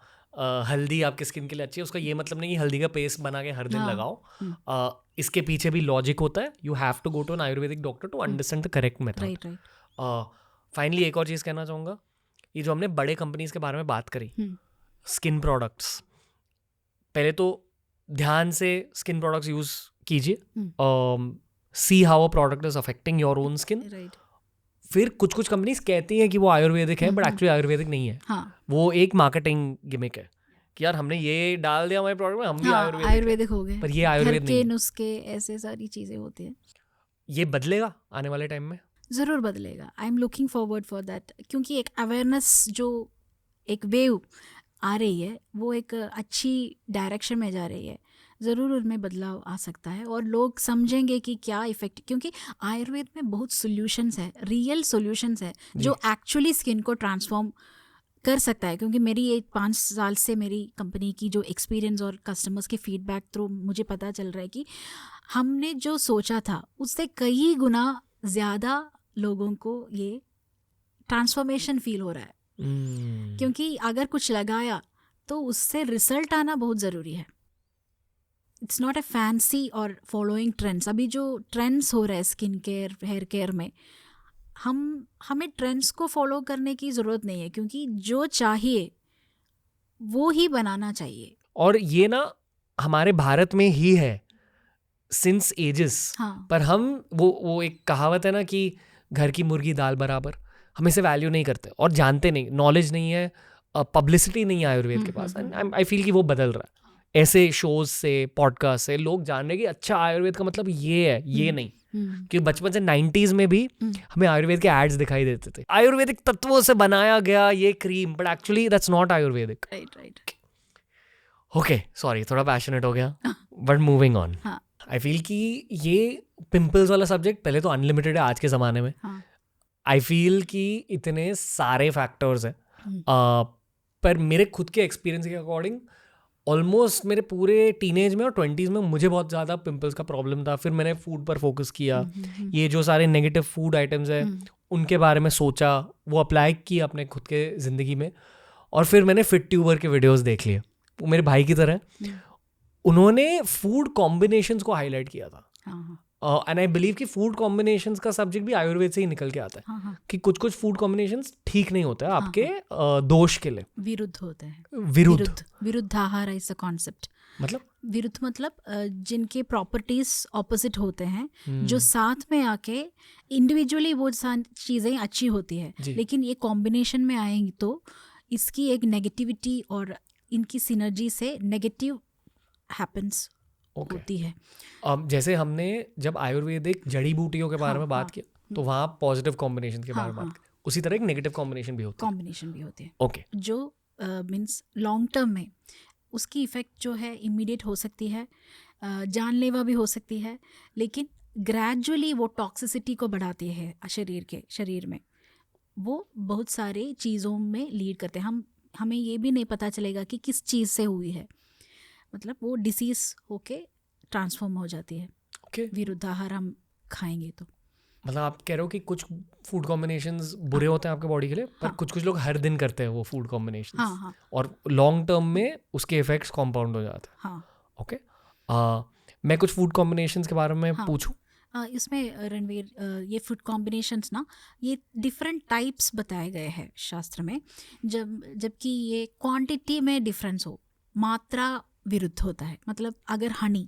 हल्दी आपकी स्किन के लिए अच्छी है, उसका ये मतलब नहीं कि हल्दी का पेस्ट बना के हर दिन लगाओ। इसके पीछे भी लॉजिक होता है। You have to go to an Ayurvedic doctor to understand the correct method. Right. Finally एक और चीज़ कहना चाहूँगा, ये जो हमने बड़े कंपनीज के बारे में बात करी, स्किन प्रोडक्ट्स, पहले तो ध्यान से स्किन प्रोडक्ट्स यूज़ कीजिए, see how a product is affecting your own skin. फिर कुछ कुछ कंपनीज कहती हैं कि वो आयुर्वेदिक है, बट एक्चुअली आयुर्वेदिक नहीं है। वो एक मार्केटिंग गिमिक है कि यार हमने ये डाल दिया हमारे प्रोडक्ट में, हम भी आयुर्वेदिक हो गए, पर ये आयुर्वेद नहीं है। नुस्खे ऐसे सारी चीजें होती हैं। ये बदलेगा आने वाले टाइम में, ज़रूर बदलेगा। I am looking forward for that, क्योंकि एक अवेयरनेस जो एक वेव आ रही है वो एक अच्छी डायरेक्शन में जा रही है। ज़रूर उनमें बदलाव आ सकता है और लोग समझेंगे कि क्या इफेक्ट, क्योंकि आयुर्वेद में बहुत सॉल्यूशंस है, रियल सॉल्यूशंस है जो एक्चुअली स्किन को ट्रांसफॉर्म कर सकता है। क्योंकि मेरी ये 5 साल से मेरी कंपनी की जो एक्सपीरियंस और कस्टमर्स के फीडबैक थ्रू मुझे पता चल रहा है कि हमने जो सोचा था उससे कई गुना ज़्यादा लोगों को ये ट्रांसफॉर्मेशन फील हो रहा है। क्योंकि अगर कुछ लगाया तो उससे रिजल्ट आना बहुत ज़रूरी है। इट्स नॉट अ फैंसी और फॉलोइंग ट्रेंड्स। अभी जो ट्रेंड्स हो रहा है स्किन केयर, हेयर केयर में, हमें ट्रेंड्स को फॉलो करने की ज़रूरत नहीं है, क्योंकि जो चाहिए वो ही बनाना चाहिए। और ये ना हमारे भारत में ही है सिंस एजेस। पर हम वो एक कहावत है ना कि घर की मुर्गी दाल बराबर, हम इसे वैल्यू नहीं करते और जानते नहीं, नॉलेज नहीं है, पब्लिसिटी नहीं है आयुर्वेद के पास। आई फील कि वो बदल रहा है। ऐसे शोज से, पॉडकास्ट से लोग जान रहे हैं कि अच्छा आयुर्वेद का मतलब ये है, ये नहीं। कि बचपन से 90s में भी हमें आयुर्वेद के एड्स दिखाई देते थे, आयुर्वेदिक तत्वों से बनाया गया ये cream, but actually that's not Ayurvedic. Right. Okay, sorry थोड़ा पैशनेट हो गया, but moving on. I feel कि ये पिंपल्स वाला सब्जेक्ट पहले तो अनलिमिटेड है आज के ज़माने में। आई फील कि इतने सारे फैक्टर्स हैं, पर मेरे खुद के एक्सपीरियंस के अकॉर्डिंग ऑलमोस्ट मेरे पूरे टीनेज में और 20s में मुझे बहुत ज़्यादा पिंपल्स का प्रॉब्लम था। फिर मैंने फूड पर फोकस किया, ये जो सारे नेगेटिव फूड आइटम्स हैं उनके बारे में सोचा, वो अप्लाई किया अपने खुद के ज़िंदगी में। और फिर मैंने फिट ट्यूबर के वीडियोज़ देख लिए, वो मेरे भाई की तरह। उन्होंने फूड कॉम्बिनेशंस को हाईलाइट किया था, एंड आई बिलीव कि फूड कॉम्बिनेशंस का सब्जेक्ट भी आयुर्वेद से ही निकल के आता है। कि कुछ कुछ फूड कॉम्बिनेशंस ठीक नहीं होते हैं आपके दोष के लिए, विरुद्ध होते हैं। विरुद्धाहार इज अ कॉन्सेप्ट। मतलब विरुद्ध मतलब जिनके प्रॉपर्टीज ऑपोजिट होते हैं, जो साथ में आके इंडिविजुअली वो चीज़ें अच्छी होती है, लेकिन ये कॉम्बिनेशन में आएंगी तो इसकी एक नेगेटिविटी और इनकी सिनर्जी से नेगेटिव हैपेंस होती है। जैसे हमने जब आयुर्वेदिक जड़ी बूटियों के बारे में बात किया तो वहाँ पॉजिटिव कॉम्बिनेशन के बारे में बात की, उसी तरह एक नेगेटिव कॉम्बिनेशन भी होती है। ओके, जो मीन्स लॉन्ग टर्म में उसकी इफेक्ट जो है इमीडिएट हो सकती है, जानलेवा भी हो सकती है, लेकिन ग्रेजुअली वो टॉक्सिसिटी को बढ़ाती है शरीर में। वो बहुत सारे चीज़ों में लीड करते हैं। हमें ये भी नहीं पता चलेगा कि किस चीज़ से हुई है, मतलब वो डिसीज़ होके ट्रांसफॉर्म हो जाती है। Okay. विरुद्ध आहार हम खाएंगे तो। मतलब आप कह रहे हो कि कुछ फूड कॉम्बिनेशंस बुरे होते हैं आपके बॉडी के लिए, पर हाँ। कुछ लोग हर दिन करते हैं वो फूड कॉम्बिनेशंस, हाँ। और लॉन्ग टर्म में उसके इफेक्ट्स कॉम्पाउंड हो जाते हैं। हाँ। ओके, मैं कुछ फूड कॉम्बिनेशंस के बारे में हाँ। पूछूं? इसमें रणवीर, ये फूड कॉम्बिनेशंस ना, ये डिफरेंट टाइप्स बताए गए हैं शास्त्र में। जबकि ये क्वांटिटी में डिफरेंस हो, मात्रा विरुद्ध होता है। मतलब अगर हनी,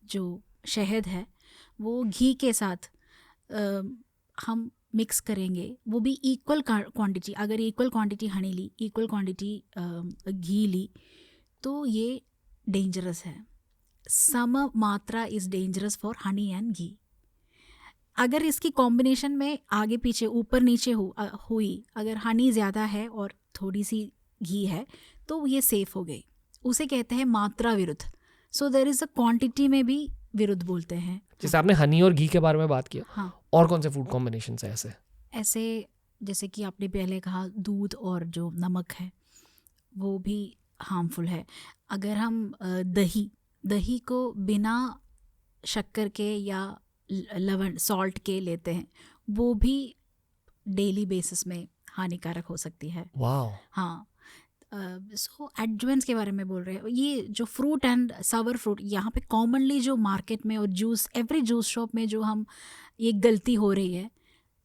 जो शहद है, वो घी के साथ हम मिक्स करेंगे, वो भी इक्वल क्वांटिटी, अगर इक्वल क्वांटिटी हनी ली, इक्वल क्वांटिटी घी ली, तो ये डेंजरस है। सम मात्रा is dangerous for honey and ghee. अगर इसकी कॉम्बिनेशन में आगे पीछे ऊपर नीचे हुई, अगर हनी ज़्यादा है और थोड़ी सी घी है, तो ये सेफ हो गई। उसे कहते हैं मात्रा विरुद्ध। So there is a quantity में भी विरुद्ध बोलते हैं। जैसे आपने हनी और घी के बारे में बात किया, हाँ, और कौन से फूड कॉम्बिनेशंस हैं ऐसे जैसे कि आपने पहले कहा, दूध और जो नमक है वो भी हार्मफुल है। अगर हम दही को बिना शक्कर के या लवण सॉल्ट के लेते हैं, वो भी डेली बेसिस में हानिकारक हो सकती है। वाओ। हाँ, सो एडजुवेंट्स के बारे में बोल रहे हैं। ये जो फ्रूट एंड सावर फ्रूट, यहाँ पे कॉमनली जो मार्केट में और जूस, एवरी जूस शॉप में जो हम ये गलती हो रही है,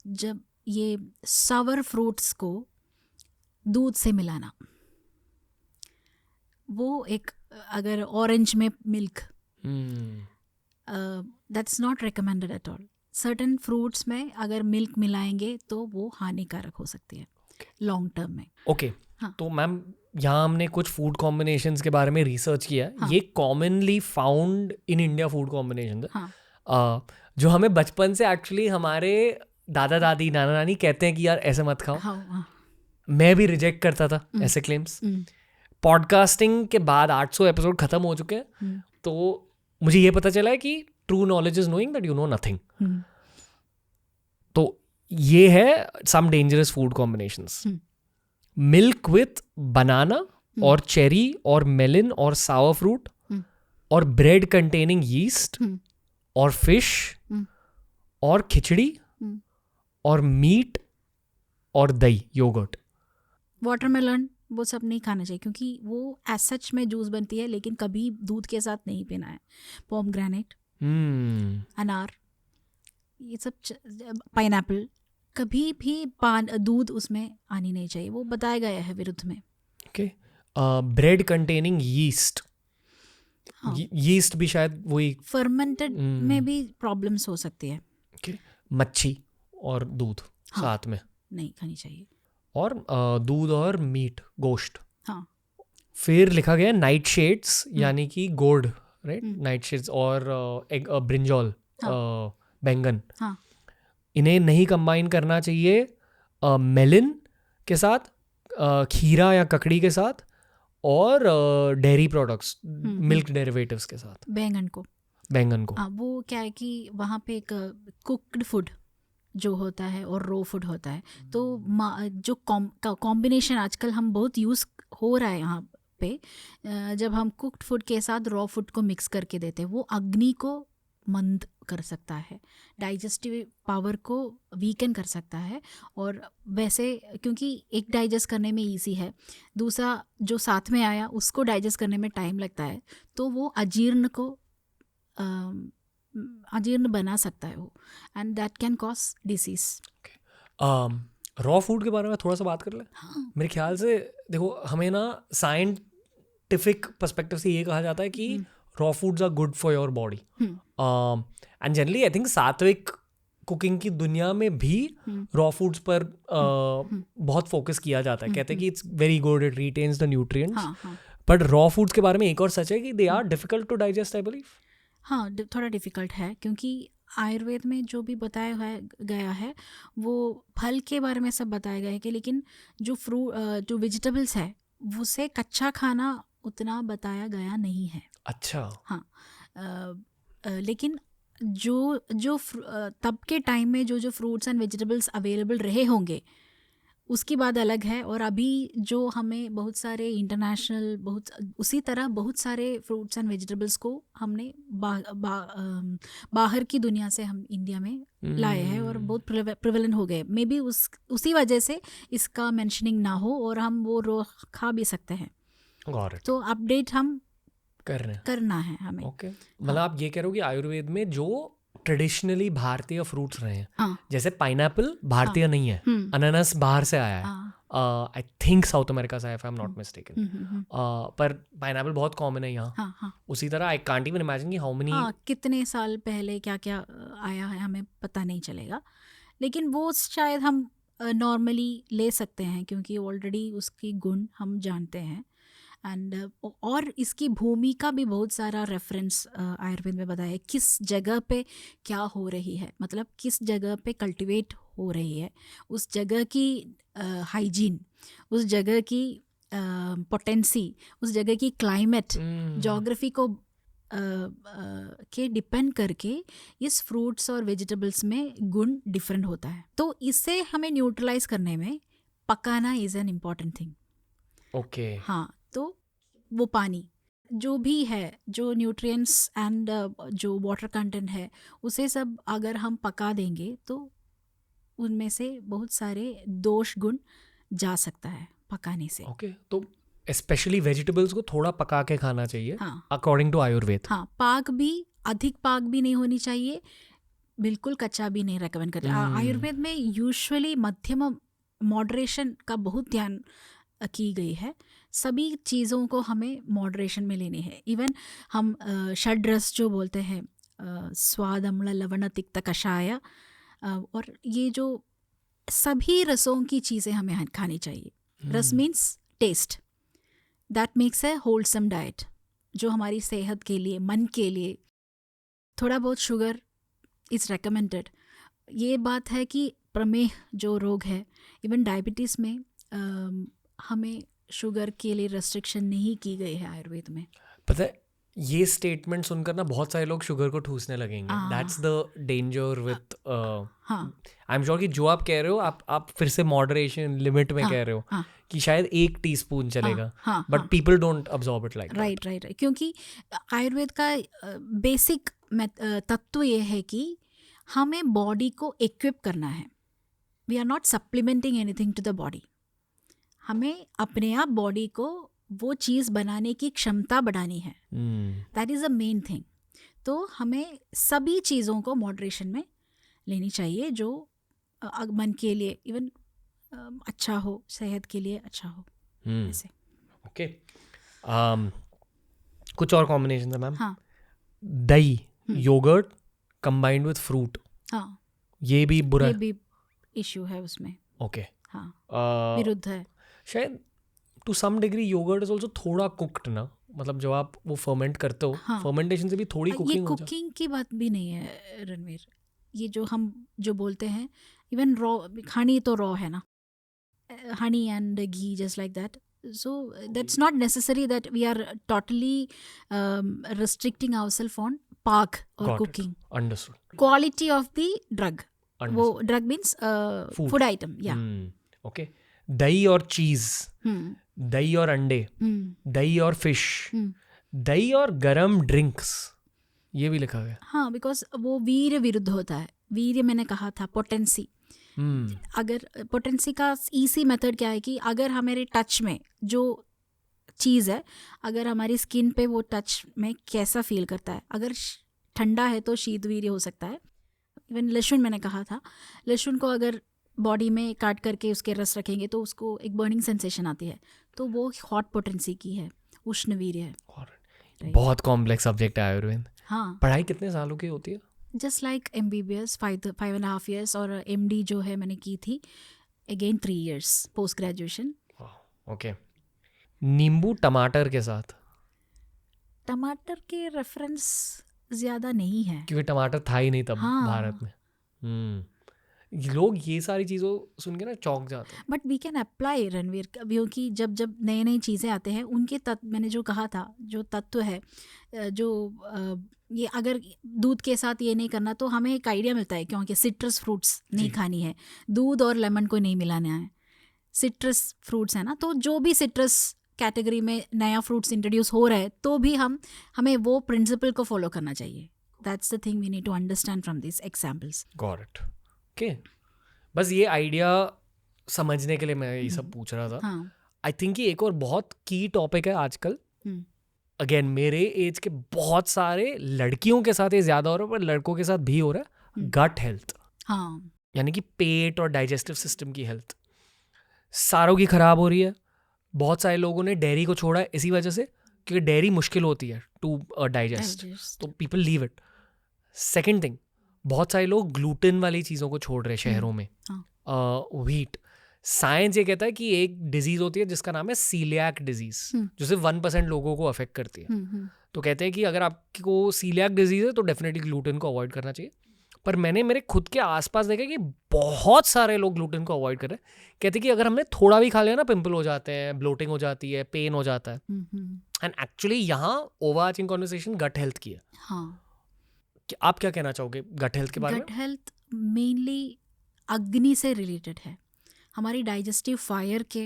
जब ये सावर फ्रूट्स को दूध से मिलाना, वो एक, अगर ऑरेंज में milk, that's not recommended at all. Certain fruits में अगर मिल्क मिलाएंगे तो वो हानिकारक हो सकती है लॉन्ग टर्म में। ओके, हाँ। तो मैम यहाँ हमने कुछ फूड कॉम्बिनेशंस के बारे में रिसर्च किया है। हाँ। ये commonly found in India food combination है। हाँ। जो हमें बचपन से एक्चुअली हमारे दादा दादी नाना नानी कहते हैं कि यार ऐसे मत खाओ। हाँ। मैं भी रिजेक्ट करता था ऐसे क्लेम्स। पॉडकास्टिंग के बाद 800 एपिसोड खत्म हो चुके हैं, तो मुझे ये पता चला है कि true knowledge is knowing that you know nothing. तो ये है some dangerous food combinations. Milk with banana और चेरी और मेलन और सावर फ्रूट और ब्रेड कंटेनिंग यीस्ट और फिश और खिचड़ी और मीट और दही, योगर्ट। वाटरमेलन, वो सब नहीं खाना चाहिए, क्योंकि वो एज सच में जूस बनती है, लेकिन कभी दूध के साथ नहीं पीना है। पोमग्रेनेट, अनार, ये सब, पाइनएप्पल, कभी भी दूध उसमें आनी नहीं चाहिए, वो बताया गया है विरुद्ध में। Okay, bread containing yeast, yeast भी शायद वही फर्मेंटेड में भी प्रॉब्लम्स हो सकती है। okay. मच्छी और दूध साथ में नहीं खानी चाहिए, और दूध और मीट, गोश्त। हाँ। फिर लिखा गया नाइट शेड्स, यानी कि गोर्ड, राइट, नाइट शेड्स और ब्रिंजॉल, बैंगन, इन्हें नहीं कंबाइन करना चाहिए मेलन के साथ, खीरा या ककड़ी के साथ, और डेयरी प्रोडक्ट्स, मिल्क डेरिवेटिव्स के साथ। बैंगन को वो क्या है कि वहाँ पे एक कुक्ड फूड जो होता है और रो फूड होता है, तो जो कॉम्बिनेशन आजकल हम बहुत यूज़ हो रहा है यहाँ पे, जब हम कुक्ड फूड के साथ रॉ फूड को मिक्स करके देते हैं, वो अग्नि को मंद कर सकता है, डाइजेस्टिव पावर को वीकन कर सकता है। और वैसे क्योंकि एक डाइजेस्ट करने में इजी है, दूसरा जो साथ में आया उसको डाइजेस्ट करने में टाइम लगता है, तो वो अजीर्ण बना सकता है वो, and that can cause disease. Raw food के बारे में थोड़ा सा बात कर ले। हाँ। मेरे ख्याल से देखो, हमें ना साइंटिफिक पर्सपेक्टिव से ये कहा जाता है कि raw foods are good for your body, and generally I think sattvic cooking की दुनिया में भी रॉ फूड्स पर बहुत फोकस किया जाता है। कहते हैं कि it's very good, it retains the nutrients. But raw foods के बारे में एक और सच है कि they are difficult to digest, I believe. हाँ, थोड़ा डिफ़िकल्ट है, क्योंकि आयुर्वेद में जो भी बताया गया है वो फल के बारे में सब बताया गया है कि, लेकिन जो जो वेजिटेबल्स है उसे कच्चा खाना उतना बताया गया नहीं है। अच्छा। हाँ, लेकिन तब के टाइम में जो फ्रूट्स एंड वेजिटेबल्स अवेलेबल रहे होंगे उसकी बात अलग है। और अभी जो हमें बहुत सारे इंटरनेशनल उसी तरह बहुत सारे फ्रूट्स एंड वेजिटेबल्स को हमने बाहर की दुनिया से हम इंडिया में लाए हैं और बहुत प्रिवेलेंट हो गए। मे बी उसी वजह से इसका मेंशनिंग ना हो और हम वो खा भी सकते हैं। तो अपडेट हम करना है हमें। मतलब आप ये कह रहे हो कि आयुर्वेद में जो ट्रेडिशनली भारतीय फ्रूट्स रहे हैं, जैसे पाइनएप्पल भारतीय नहीं है, अनानास बाहर से आया है, आई थिंक साउथ अमेरिका से आया, if I am not mistaken, पर पाइनएप्पल बहुत कॉमन है यहाँ। उसी तरह आई कांट इवन इमेजिन कि हाउ मेनी कितने साल पहले क्या क्या आया है हमें पता नहीं चलेगा, लेकिन वो शायद हम नॉर्मली ले सकते हैं क्योंकि ऑलरेडी उसकी गुण हम जानते हैं। एंड और इसकी भूमिका भी बहुत सारा रेफरेंस आयुर्वेद में बताया है, किस जगह पे क्या हो रही है, मतलब किस जगह पे कल्टीवेट हो रही है, उस जगह की हाइजीन, उस जगह की पोटेंसी, उस जगह की क्लाइमेट, जोग्राफी को के डिपेंड करके इस फ्रूट्स और वेजिटेबल्स में गुण डिफरेंट होता है। तो इससे हमें न्यूट्रलाइज करने में पकाना is an important thing. Okay हाँ, तो वो पानी जो भी है, जो न्यूट्रिएंट्स एंड जो वाटर कंटेंट है, उसे सब अगर हम पका देंगे तो उनमें से बहुत सारे दोष गुण जा सकता है पकाने से। ओके तो स्पेशली वेजिटेबल्स को थोड़ा पका के खाना चाहिए अकॉर्डिंग टू आयुर्वेद। हाँ, पाक भी अधिक पाक भी नहीं होनी चाहिए, बिल्कुल कच्चा भी नहीं रेकमेंड करते। आयुर्वेद में यूजुअली मध्यम मॉडरेशन का बहुत ध्यान की गई है। सभी चीज़ों को हमें मॉडरेशन में लेने हैं। इवन हम षड्रस जो बोलते हैं, स्वाद अम्ल लवण तिक्त कषाय, और ये जो सभी रसों की चीज़ें हमें खानी चाहिए। Ras means taste, that makes a wholesome diet, जो हमारी सेहत के लिए, मन के लिए। थोड़ा बहुत शुगर इज़ रेकमेंडेड। ये बात है कि प्रमेह जो रोग है, इवन डायबिटीज़ में हमें शुगर के लिए रेस्ट्रिक्शन नहीं की गई है आयुर्वेद में। पता है, ये स्टेटमेंट सुनकर ना बहुत सारे लोग शुगर को ठूसने लगेंगे। That's the danger with I am sure कि जो आप कह रहे हो, आप फिर से मॉडरेशन लिमिट में कह रहे हो कि शायद 1 टीस्पून चलेगा, but people don't absorb it like right. क्योंकि आयुर्वेद का बेसिक तत्व ये है कि हमें बॉडी को इक्विप करना है। We are not supplementing anything to the body. हमें अपने आप बॉडी को वो चीज़ बनाने की क्षमता बढ़ानी है। That is the main thing. तो हमें सभी चीज़ों को मॉडरेशन में लेनी चाहिए, जो मन के लिए इवन अच्छा हो, सेहत के लिए अच्छा हो। ऐसे ओके कुछ और कॉम्बिनेशन है मैम? हाँ, दही, योगर्ट कंबाइंड विद फ्रूट, हाँ, ये भी बुरा, ये भी इश्यू है उसमें। ओके हाँ, विरुद्ध है शायद। To some degree yogurt is also थोड़ा कुक्ड ना, मतलब जब आप वो फर्मेंट करते हो, फर्मेंटेशन से भी थोड़ी कुकिंग हो जाती है। ये कुकिंग की बात भी नहीं है रणवीर। ये जो हम जो बोलते हैं, इवन रॉ हनी तो रॉ है ना, Honey and ghee just like that. So that's not necessary that we are totally restricting ourselves on park or Got cooking. it. Understood. Quality of the drug. Understood. वो drug means food item. Yeah. Okay. दही और चीज, दही और अंडे, दही और fish, दही और गरम ड्रिंक्स, ये भी लिखा गया। हाँ, बिकॉज वो वीर्य विरुद्ध होता है। वीर्य मैंने कहा था पोटेंसी। अगर पोटेंसी का इजी मेथड क्या है कि अगर हमारे टच में जो चीज़ है, अगर हमारी स्किन पे वो टच में कैसा फील करता है, अगर ठंडा है तो शीतवीर्य हो सकता है। इवन लहसुन मैंने कहा था, लहसुन को अगर बॉडी में काट करके उसके रस रखेंगे तो उसको एक बर्निंग सेंसेशन आती है, तो वो हॉट पोटेंसी की है, उष्णवीर्य है। बहुत कॉम्प्लेक्स सब्जेक्ट है आयुर्वेद। हाँ, पढ़ाई कितने सालों की होती है? जस्ट लाइक MBBS 5.5 years, और MD जो है मैंने की थी again 3 years post graduation. Okay. नींबू टमाटर के साथ? टमाटर के रेफरेंस ज़्यादा नहीं है क्योंकि टमाटर था ही नहीं तब भारत में। लोग ये सारी चीज़ों सुन के ना चौंक जाते हैं। But we can apply Ranveer, क्योंकि जब जब नए नई चीज़ें आते हैं उनके तत्व, मैंने जो कहा था, जो तत्व है ये अगर दूध के साथ ये नहीं करना तो हमें एक आइडिया मिलता है, क्योंकि सिट्रस फ्रूट्स नहीं जी। खानी है, दूध और लेमन को नहीं मिलाना है, सिट्रस फ्रूट्स है ना, तो जो भी सिट्रस कैटेगरी में नया फ्रूट्स इंट्रोड्यूस हो रहा है तो भी हमें वो प्रिंसिपल को फॉलो करना चाहिए. That's the thing we need to understand from this examples. Got it. Okay, बस ये आइडिया समझने के लिए मैं ये सब पूछ रहा था. हाँ. आई थिंक कि एक और बहुत की टॉपिक है आजकल, अगेन मेरे एज के बहुत सारे लड़कियों के साथ ये ज़्यादा हो रहा है पर लड़कों के साथ भी हो रहा है, गट हेल्थ. हाँ. यानी कि पेट और डाइजेस्टिव सिस्टम की हेल्थ सारों की ख़राब हो रही है. बहुत सारे लोगों ने डेयरी को छोड़ा है इसी वजह से, क्योंकि डेयरी मुश्किल होती है टू डाइजेस्ट, तो people leave it. Second thing, बहुत सारे लोग ग्लूटेन वाली चीज़ों को छोड़ रहे हैं शहरों में, व्हीट. साइंस ये कहता है कि एक डिजीज़ होती है जिसका नाम है सीलियाक डिजीज़, जो सिर्फ 1% लोगों को अफेक्ट करती है. तो कहते हैं कि अगर आपको सीलियाक डिजीज़ है तो डेफिनेटली ग्लूटेन को अवॉइड करना चाहिए. पर मैंने मेरे खुद के आसपास देखा कि बहुत सारे लोग ग्लूटेन को अवॉइड कर रहे हैं. कहते हैं कि अगर हमने थोड़ा भी खा लिया ना, पिंपल हो जाते हैं, ब्लोटिंग हो जाती है, पेन हो जाता है. एंड एक्चुअली यहाँ ओवरआर्चिंग कॉन्वर्सेशन गट हेल्थ की है. हाँ. आप क्या कहना चाहोगे गट हेल्थ के बारे में? गट हेल्थ मेनली अग्नि से रिलेटेड है. हमारी डाइजेस्टिव फायर के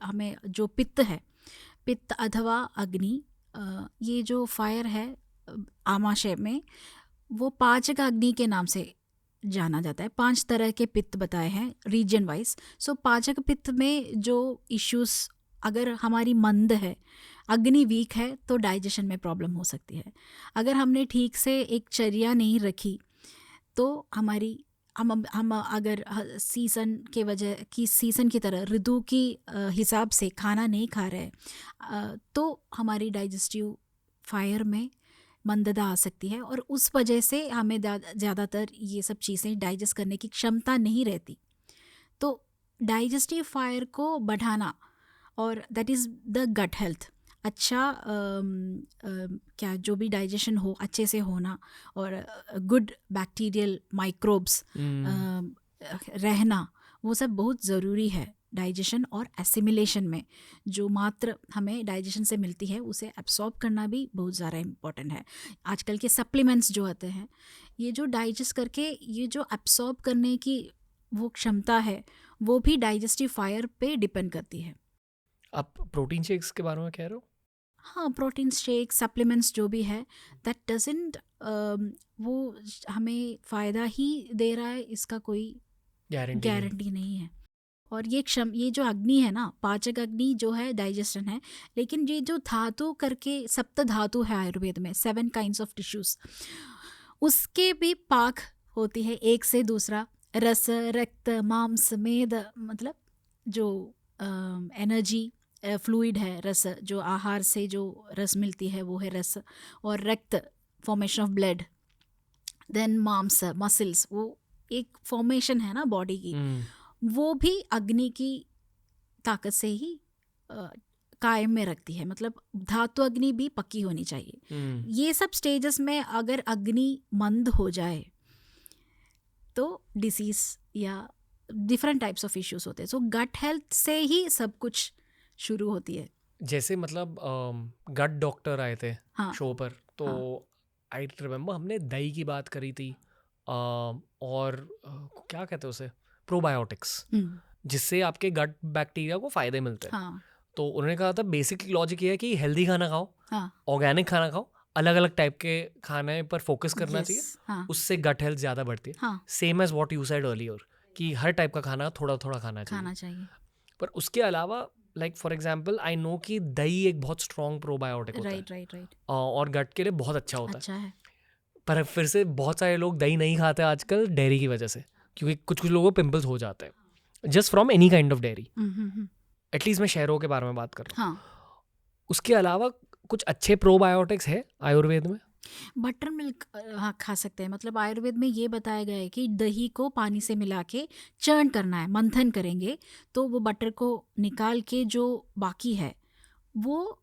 हमें जो पित्त है, पित्त अथवा अग्नि, ये जो फायर है आमाशय में, वो पाचक अग्नि के नाम से जाना जाता है. 5 तरह के पित्त बताए हैं रीजन वाइज. सो पाचक पित्त में जो इश्यूज, अगर हमारी मंद है, अग्नि वीक है, तो डाइजेशन में प्रॉब्लम हो सकती है. अगर हमने ठीक से एक चर्या नहीं रखी तो हमारी हम अगर सीज़न के वजह की, सीज़न की तरह ऋतु की हिसाब से खाना नहीं खा रहे तो हमारी डाइजेस्टिव फायर में मंदता आ सकती है, और उस वजह से हमें ज़्यादातर ये सब चीज़ें डाइजेस्ट करने की क्षमता नहीं रहती. तो डाइजेस्टिव फायर को बढ़ाना, और that is the gut health. अच्छा क्या जो भी डाइजेशन हो अच्छे से होना, और गुड बैक्टीरियल माइक्रोब्स रहना, वो सब बहुत ज़रूरी है डाइजेशन और एसिमिलेशन में. जो मात्र हमें डाइजेशन से मिलती है उसे एब्सॉर्ब करना भी बहुत ज़्यादा इम्पोर्टेंट है. आजकल के सप्लीमेंट्स जो आते हैं, ये जो डाइजेस्ट करके ये जो एब्सॉर्ब करने की वो क्षमता है, वो भी डाइजेस्टिव फायर पे डिपेंड करती है. आप प्रोटीन शेक्स के बारे में कह रहे हो? हाँ, प्रोटीन शेक, सप्लीमेंट्स जो भी है, दैट डजंट वो हमें फ़ायदा ही दे रहा है, इसका कोई गारंटी नहीं है. और ये जो अग्नि है ना, पाचक अग्नि जो है डाइजेशन है, लेकिन ये जो धातु करके सप्त धातु है आयुर्वेद में, 7 काइंड्स ऑफ टिश्यूज़, उसके भी पाक होती है एक से दूसरा. रस, रक्त, मांस, मेद, मतलब जो एनर्जी फ्लूइड है, रस, जो आहार से जो रस मिलती है वो है रस. और रक्त, फॉर्मेशन ऑफ ब्लड. देन मांस, मसल्स, वो एक फॉर्मेशन है ना बॉडी की, वो भी अग्नि की ताकत से ही कायम में रखती है. मतलब धातु अग्नि भी पक्की होनी चाहिए. ये सब स्टेजेस में अगर अग्नि मंद हो जाए तो डिसीज या डिफरेंट टाइप्स ऑफ इश्यूज होते हैं. सो गट हेल्थ से ही सब कुछ शुरू होती है. जैसे मतलब गट डॉक्टर आए थे हाँ. शो पर, तो आई रिमेम्बर हमने दही की बात करी थी, और क्या कहते हैं उसे, प्रोबायोटिक्स, जिससे आपके गट बैक्टीरिया को फ़ायदे मिलते हैं. हाँ. तो उन्होंने कहा था बेसिक लॉजिक ये है कि हेल्दी खाना खाओ, हाँ. ऑर्गेनिक खाना खाओ, अलग अलग टाइप के खाने पर फोकस करना चाहिए. हाँ. उससे गट हेल्थ ज़्यादा बढ़ती है. हाँ. Same as what you said earlier, कि हर टाइप का खाना थोड़ा थोड़ा खाना चाहिए. पर उसके अलावा like for example I know कि दही एक बहुत स्ट्रॉन्ग प्रोबायोटिक होता है. राइट. और गट के लिए बहुत अच्छा होता अच्छा है. पर फिर से बहुत सारे लोग दही नहीं खाते आजकल डेयरी की वजह से, क्योंकि कुछ लोगों को पिंपल्स हो जाते हैं just from any kind of dairy. At least मैं शहरों के बारे में बात कर रहा हूँ. उसके अलावा कुछ अच्छे प्रोबायोटिक्स है आयुर्वेद में? बटर मिल्क हाँ खा सकते हैं. मतलब आयुर्वेद में ये बताया गया है कि दही को पानी से मिला के चर्न करना है, मंथन करेंगे तो वो बटर को निकाल के जो बाकी है वो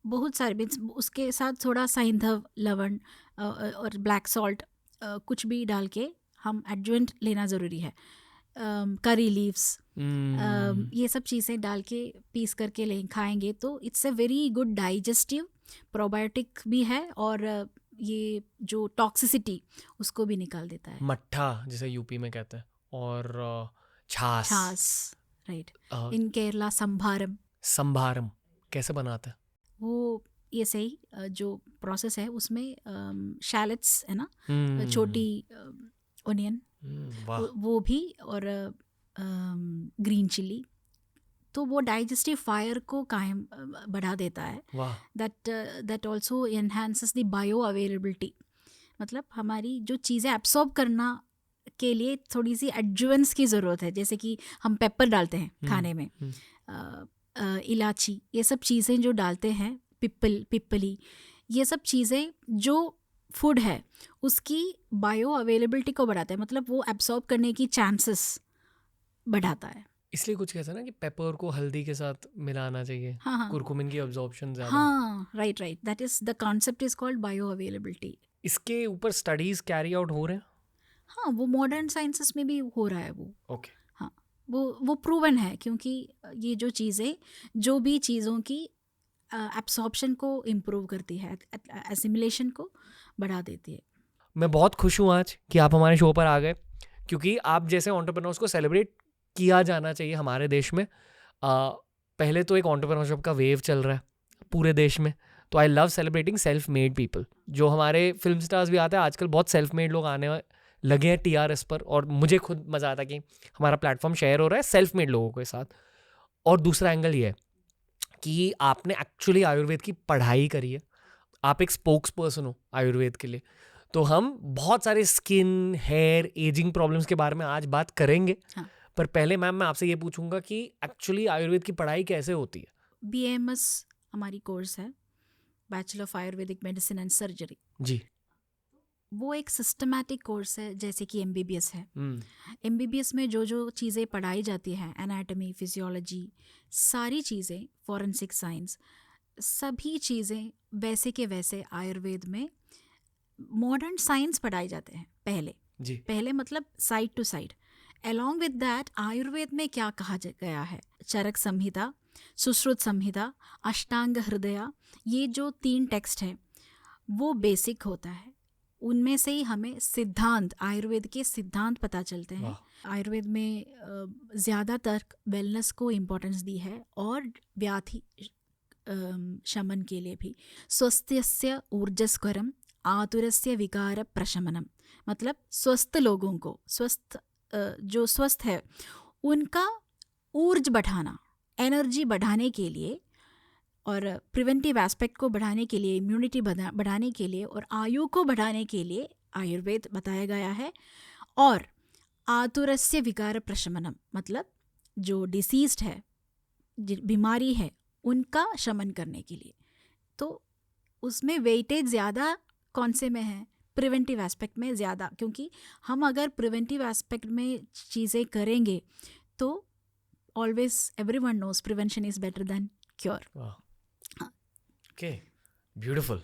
बहुत सारे, उसके साथ थोड़ा सैंधव, लवण और ब्लैक सॉल्ट कुछ भी डाल के हम एडजुवेंट लेना ज़रूरी है, करी लीव्स, ये सब चीज़ें डाल के पीस करके खाएंगे तो it's a very good digestive, probiotic भी है और ये जो टॉक्सिसिटी उसको भी निकाल देता है। मट्ठा जिसे यूपी में कहते हैं, और छाछ, राइट। इन केरला संभारम कैसे बनाते हैं? वो ये सही जो प्रोसेस है उसमें शैलेट्स है ना, छोटी ओनियन, वो भी, और ग्रीन चिली, तो वो डाइजेस्टिव फायर को कायम बढ़ा देता है। That also enhances the bio availability, मतलब हमारी जो चीज़ें एब्सॉर्ब करना के लिए थोड़ी सी एडजुवेंस की ज़रूरत है, जैसे कि हम पेपर डालते हैं खाने में, इलायची, ये सब चीज़ें जो डालते हैं, पिपली, ये सब चीज़ें जो फूड है उसकी बायो अवेलेबिलिटी को बढ़ाता है, मतलब वो एब्सॉर्ब करने की चांसेस बढ़ाता है। इसलिए कुछ कहते हैं ना कि पेपर को हल्दी के साथ मिलाना चाहिए, हाँ, कुरकुमिन की अब्जॉर्प्शन ज़्यादा। हाँ, right, that is the concept is called bio availability. इसके ऊपर स्टडीज कैरी आउट हो रहे हैं? हाँ, वो मॉडर्न साइंसेस में भी हो रहा है वो। ओके। हाँ, वो प्रूवन है, क्योंकि ये जो चीज़ें, जो भी चीज़ों की एब्सॉर्प्शन को इम्प्रूव करती है, एसिमिलेशन को बढ़ा देती है। मैं बहुत खुश हूँ आज कि आप हमारे शो पर आ गए, क्योंकि आप जैसे एंटरप्रेन्योर्स को सेलिब्रेट किया जाना चाहिए हमारे देश में। पहले तो एक एंटरप्रेन्योरशिप का वेव चल रहा है पूरे देश में, तो I love celebrating self made people. जो हमारे फिल्म स्टार्स भी आते हैं आजकल, बहुत सेल्फ मेड लोग आने लगे हैं TRS पर, और मुझे खुद मज़ा आता है कि हमारा प्लेटफॉर्म शेयर हो रहा है सेल्फ मेड लोगों के साथ। और दूसरा एंगल ये है कि आपने एक्चुअली आयुर्वेद की पढ़ाई करी है, आप एक स्पोक्स पर्सन हो आयुर्वेद के लिए। तो हम बहुत सारे स्किन, हेयर, एजिंग प्रॉब्लम्स के बारे में आज बात करेंगे। हाँ। पर पहले मैम मैं आपसे ये पूछूंगा कि एक्चुअली आयुर्वेद की पढ़ाई कैसे होती है? BAMS हमारी कोर्स है, bachelor of Ayurvedic medicine and surgery जी। वो एक सिस्टमैटिक कोर्स है, जैसे कि MBBS है। MBBS में जो चीज़ें पढ़ाई जाती हैं, एनाटॉमी, फिजियोलॉजी, सारी चीज़ें, फॉरेंसिक साइंस, सभी चीज़ें वैसे के वैसे आयुर्वेद में मॉडर्न साइंस पढ़ाई जाते हैं पहले मतलब side to side. Along with that Ayurveda में क्या कहा गया है, चरक संहिता, सुश्रुत संहिता, अष्टांग हृदय, ये जो 3 टेक्स्ट हैं वो बेसिक होता है। उनमें से ही हमें सिद्धांत, आयुर्वेद के सिद्धांत पता चलते हैं। आयुर्वेद में ज़्यादातर वेलनेस को इम्पोर्टेंस दी है और व्याधि शमन के लिए भी। स्वस्थस्य ऊर्जस्करम आतुरस्य विकार प्रशमनम, मतलब स्वस्थ लोगों को, जो स्वस्थ है उनका ऊर्ज बढ़ाना, एनर्जी बढ़ाने के लिए, और प्रिवेंटिव एस्पेक्ट को बढ़ाने के लिए, इम्यूनिटी बढ़ाने के लिए, और आयु को बढ़ाने के लिए आयुर्वेद बताया गया है। और आतुरस्य विकार प्रशमनम, मतलब जो डिसीज्ड है, बीमारी है, उनका शमन करने के लिए। तो उसमें वेटेज ज़्यादा कौन से में है? प्रिवेंटिव एस्पेक्ट में ज़्यादा, क्योंकि हम अगर प्रिवेंटिव एस्पेक्ट में चीज़ें करेंगे तो always everyone knows prevention is better than cure. Okay, beautiful.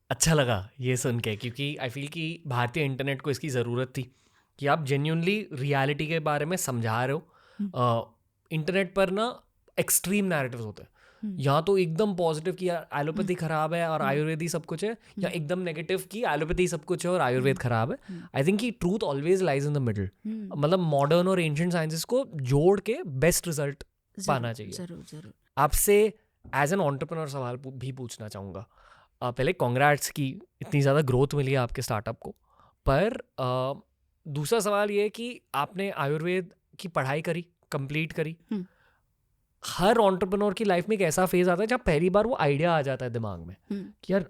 अच्छा लगा ये सुन के, क्योंकि आई फील कि भारतीय इंटरनेट को इसकी ज़रूरत थी कि आप जेन्युइनली रियलिटी के बारे में समझा रहे हो। इंटरनेट पर ना एक्सट्रीम नैरेटिव्स होते हैं, यहाँ तो एकदम पॉजिटिव कि यार एलोपैथी खराब है और आयुर्वेद ही सब कुछ है, या एकदम नेगेटिव कि एलोपैथी सब कुछ है और आयुर्वेद खराब है। आई थिंक कि truth always lies in the middle, मतलब मॉडर्न और एंशिएंट साइंसेस को जोड़ के बेस्ट रिजल्ट पाना चाहिए। जरूर। आपसे एज एन एंटरप्रेन्योर सवाल भी पूछना चाहूँगा। पहले कांग्रेट्स की इतनी ज़्यादा ग्रोथ मिली है आपके स्टार्टअप को, पर दूसरा सवाल ये है कि आपने आयुर्वेद की पढ़ाई करी, कंप्लीट करी। हर एंटरप्रेन्योर की लाइफ में एक ऐसा फेज आता है जहाँ पहली बार वो आइडिया आ जाता है दिमाग में कि यार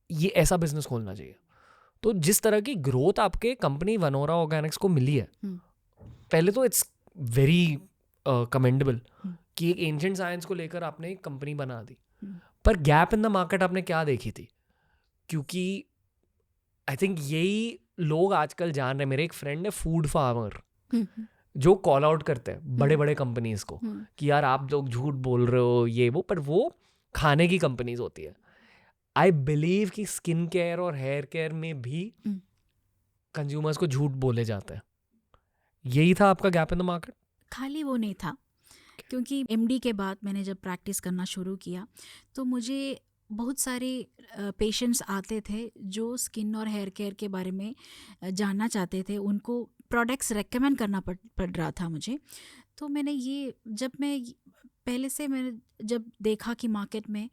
ये ऐसा बिजनेस खोलना चाहिए। तो जिस तरह की ग्रोथ आपके कंपनी वनोरा ऑर्गेनिक्स को मिली है, पहले तो इट्स वेरी कमेंडेबल कि एक एंशिएंट साइंस को लेकर आपने एक कंपनी बना दी। पर गैप इन द मार्केट आपने क्या देखी थी? क्योंकि आई थिंक यही लोग आजकल जान रहे हैं। मेरे एक फ्रेंड है फूड फार्मर, जो कॉल आउट करते हैं बड़े बड़े कंपनीज को कि यार आप लोग झूठ बोल रहे हो ये वो, पर वो खाने की कंपनीज होती है। आई बिलीव कि स्किन केयर और हेयर केयर में भी कंज्यूमर्स को झूठ बोले जाते हैं। यही था आपका गैप इन द मार्केट? खाली वो नहीं था, क्योंकि एमडी के बाद मैंने जब प्रैक्टिस करना शुरू किया तो मुझे बहुत सारे पेशेंट्स आते थे जो स्किन और हेयर केयर के बारे में जानना चाहते थे, उनको प्रोडक्ट्स रेकमेंड करना पड़ रहा था मुझे। तो मैंने ये मैंने जब देखा कि मार्केट में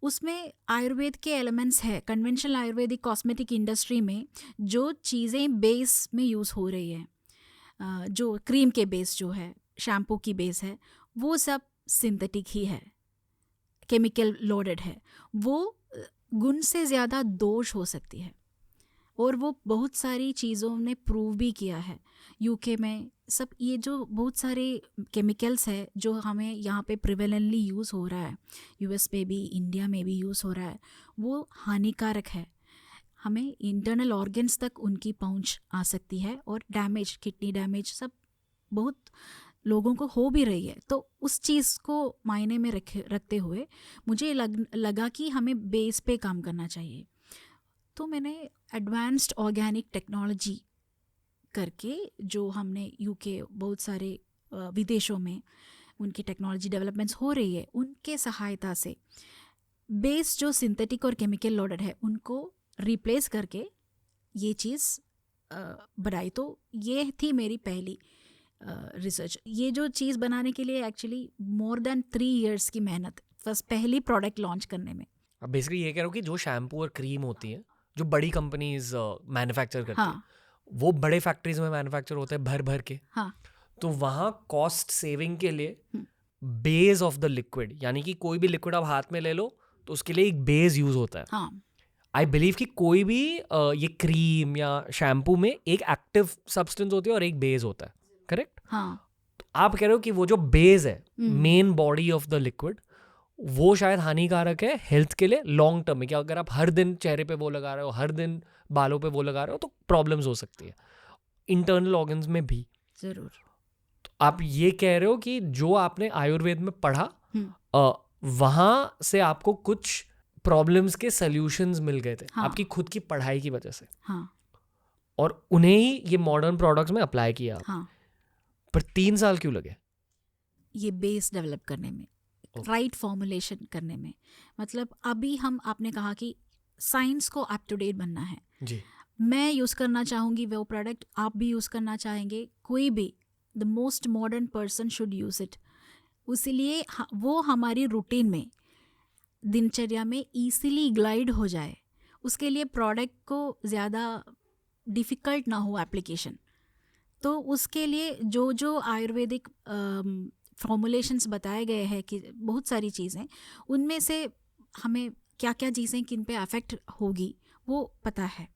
उसमें आयुर्वेद के एलिमेंट्स है, कन्वेंशनल आयुर्वेदिक कॉस्मेटिक इंडस्ट्री में जो चीज़ें बेस में यूज़ हो रही है, जो क्रीम के बेस जो है, शैम्पू की बेस है, वो सब सिंथेटिक ही है, केमिकल लोडेड है। वो गुण से ज़्यादा दोष हो सकती है और वो बहुत सारी चीज़ों ने प्रूव भी किया है। यूके में सब ये जो बहुत सारे केमिकल्स है जो हमें यहाँ पे प्रिवेलेंटली यूज़ हो रहा है, यूएस में भी इंडिया में भी यूज़ हो रहा है, वो हानिकारक है। हमें इंटरनल ऑर्गन्स तक उनकी पहुँच आ सकती है और डैमेज, किडनी डैमेज सब बहुत लोगों को हो भी रही है। तो उस चीज़ को मायने में रखते हुए मुझे लगा कि हमें बेस पे काम करना चाहिए। तो मैंने एडवांस्ड ऑर्गेनिक टेक्नोलॉजी करके, जो हमने यूके बहुत सारे विदेशों में उनकी टेक्नोलॉजी डेवलपमेंट्स हो रही है, उनके सहायता से बेस जो सिंथेटिक और केमिकल लोडेड है उनको रिप्लेस करके ये चीज़ बनाई। तो ये थी मेरी पहली रिसर्च। ये जो चीज़ बनाने के लिए एक्चुअली मोर देन 3 years की मेहनत फर्स्ट पहली प्रोडक्ट लॉन्च करने में। अब बेसिकली ये कह रहा हूँ कि जो शैम्पू और क्रीम होती है जो बड़ी कंपनीज मैन्युफैक्चर करती हैं, वो बड़े फैक्ट्रीज में मैन्युफैक्चर होते हैं भर भर के। तो वहाँ कॉस्ट सेविंग के लिए बेस ऑफ द लिक्विड, यानी कि कोई भी लिक्विड आप हाथ में ले लो तो उसके लिए एक बेस यूज होता है। आई बिलीव कि कोई भी ये क्रीम या शैम्पू में एक एक्टिव सब्सटेंस होती है और एक बेस होता है, करेक्ट? तो आप कह रहे हो कि वो जो बेस है, main body of the liquid, वो शायद हानिकारक है हेल्थ के लिए लॉन्ग टर्म में। कि अगर आप हर दिन चेहरे पे वो लगा रहे हो, हर दिन बालों पे वो लगा रहे हो, तो प्रॉब्लम्स हो सकती है इंटरनल ऑर्गन्स में भी। जरूर। तो आप ये कह रहे हो कि जो आपने आयुर्वेद में पढ़ा वहाँ से आपको कुछ प्रॉब्लम्स के सॉल्यूशंस मिल गए थे। आपकी खुद की पढ़ाई की वजह से। और उन्हें ही ये मॉडर्न प्रोडक्ट्स में अप्लाई किया। पर 3 साल क्यों लगे ये बेस डेवलप करने में, राइट फॉर्मुलेशन करने में? मतलब अभी आपने कहा कि साइंस को अप टू डेट बनना है जी। मैं यूज़ करना चाहूँगी वो प्रोडक्ट, आप भी यूज़ करना चाहेंगे, कोई भी, the most modern person should use it. इसलिए वो हमारी रूटीन में, दिनचर्या में ईजिली ग्लाइड हो जाए, उसके लिए प्रोडक्ट को ज़्यादा डिफ़िकल्ट ना हो एप्लीकेशन। तो उसके लिए जो जो आयुर्वेदिक फॉर्मुलेशंस बताए गए हैं कि बहुत सारी चीज़ें, उनमें से हमें क्या क्या चीज़ें किन पे अफेक्ट होगी वो पता है।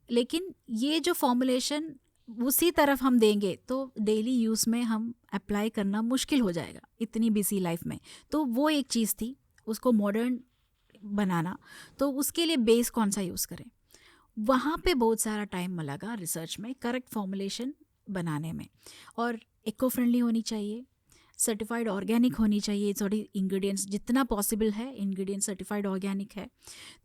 लेकिन ये जो फॉर्मुलेशन उसी तरफ हम देंगे तो डेली यूज़ में हम अप्लाई करना मुश्किल हो जाएगा इतनी बिजी लाइफ में। तो वो एक चीज़ थी, उसको मॉडर्न बनाना। तो उसके लिए बेस कौन सा यूज़ करें, वहाँ पे बहुत सारा टाइम लगा रिसर्च में, करेक्ट फॉर्मुलेशन बनाने में। और इको फ्रेंडली होनी चाहिए, सर्टिफाइड ऑर्गेनिक होनी चाहिए, सॉरी इंग्रेडिएंट्स जितना पॉसिबल है इंग्रेडिएंट्स सर्टिफाइड ऑर्गेनिक है।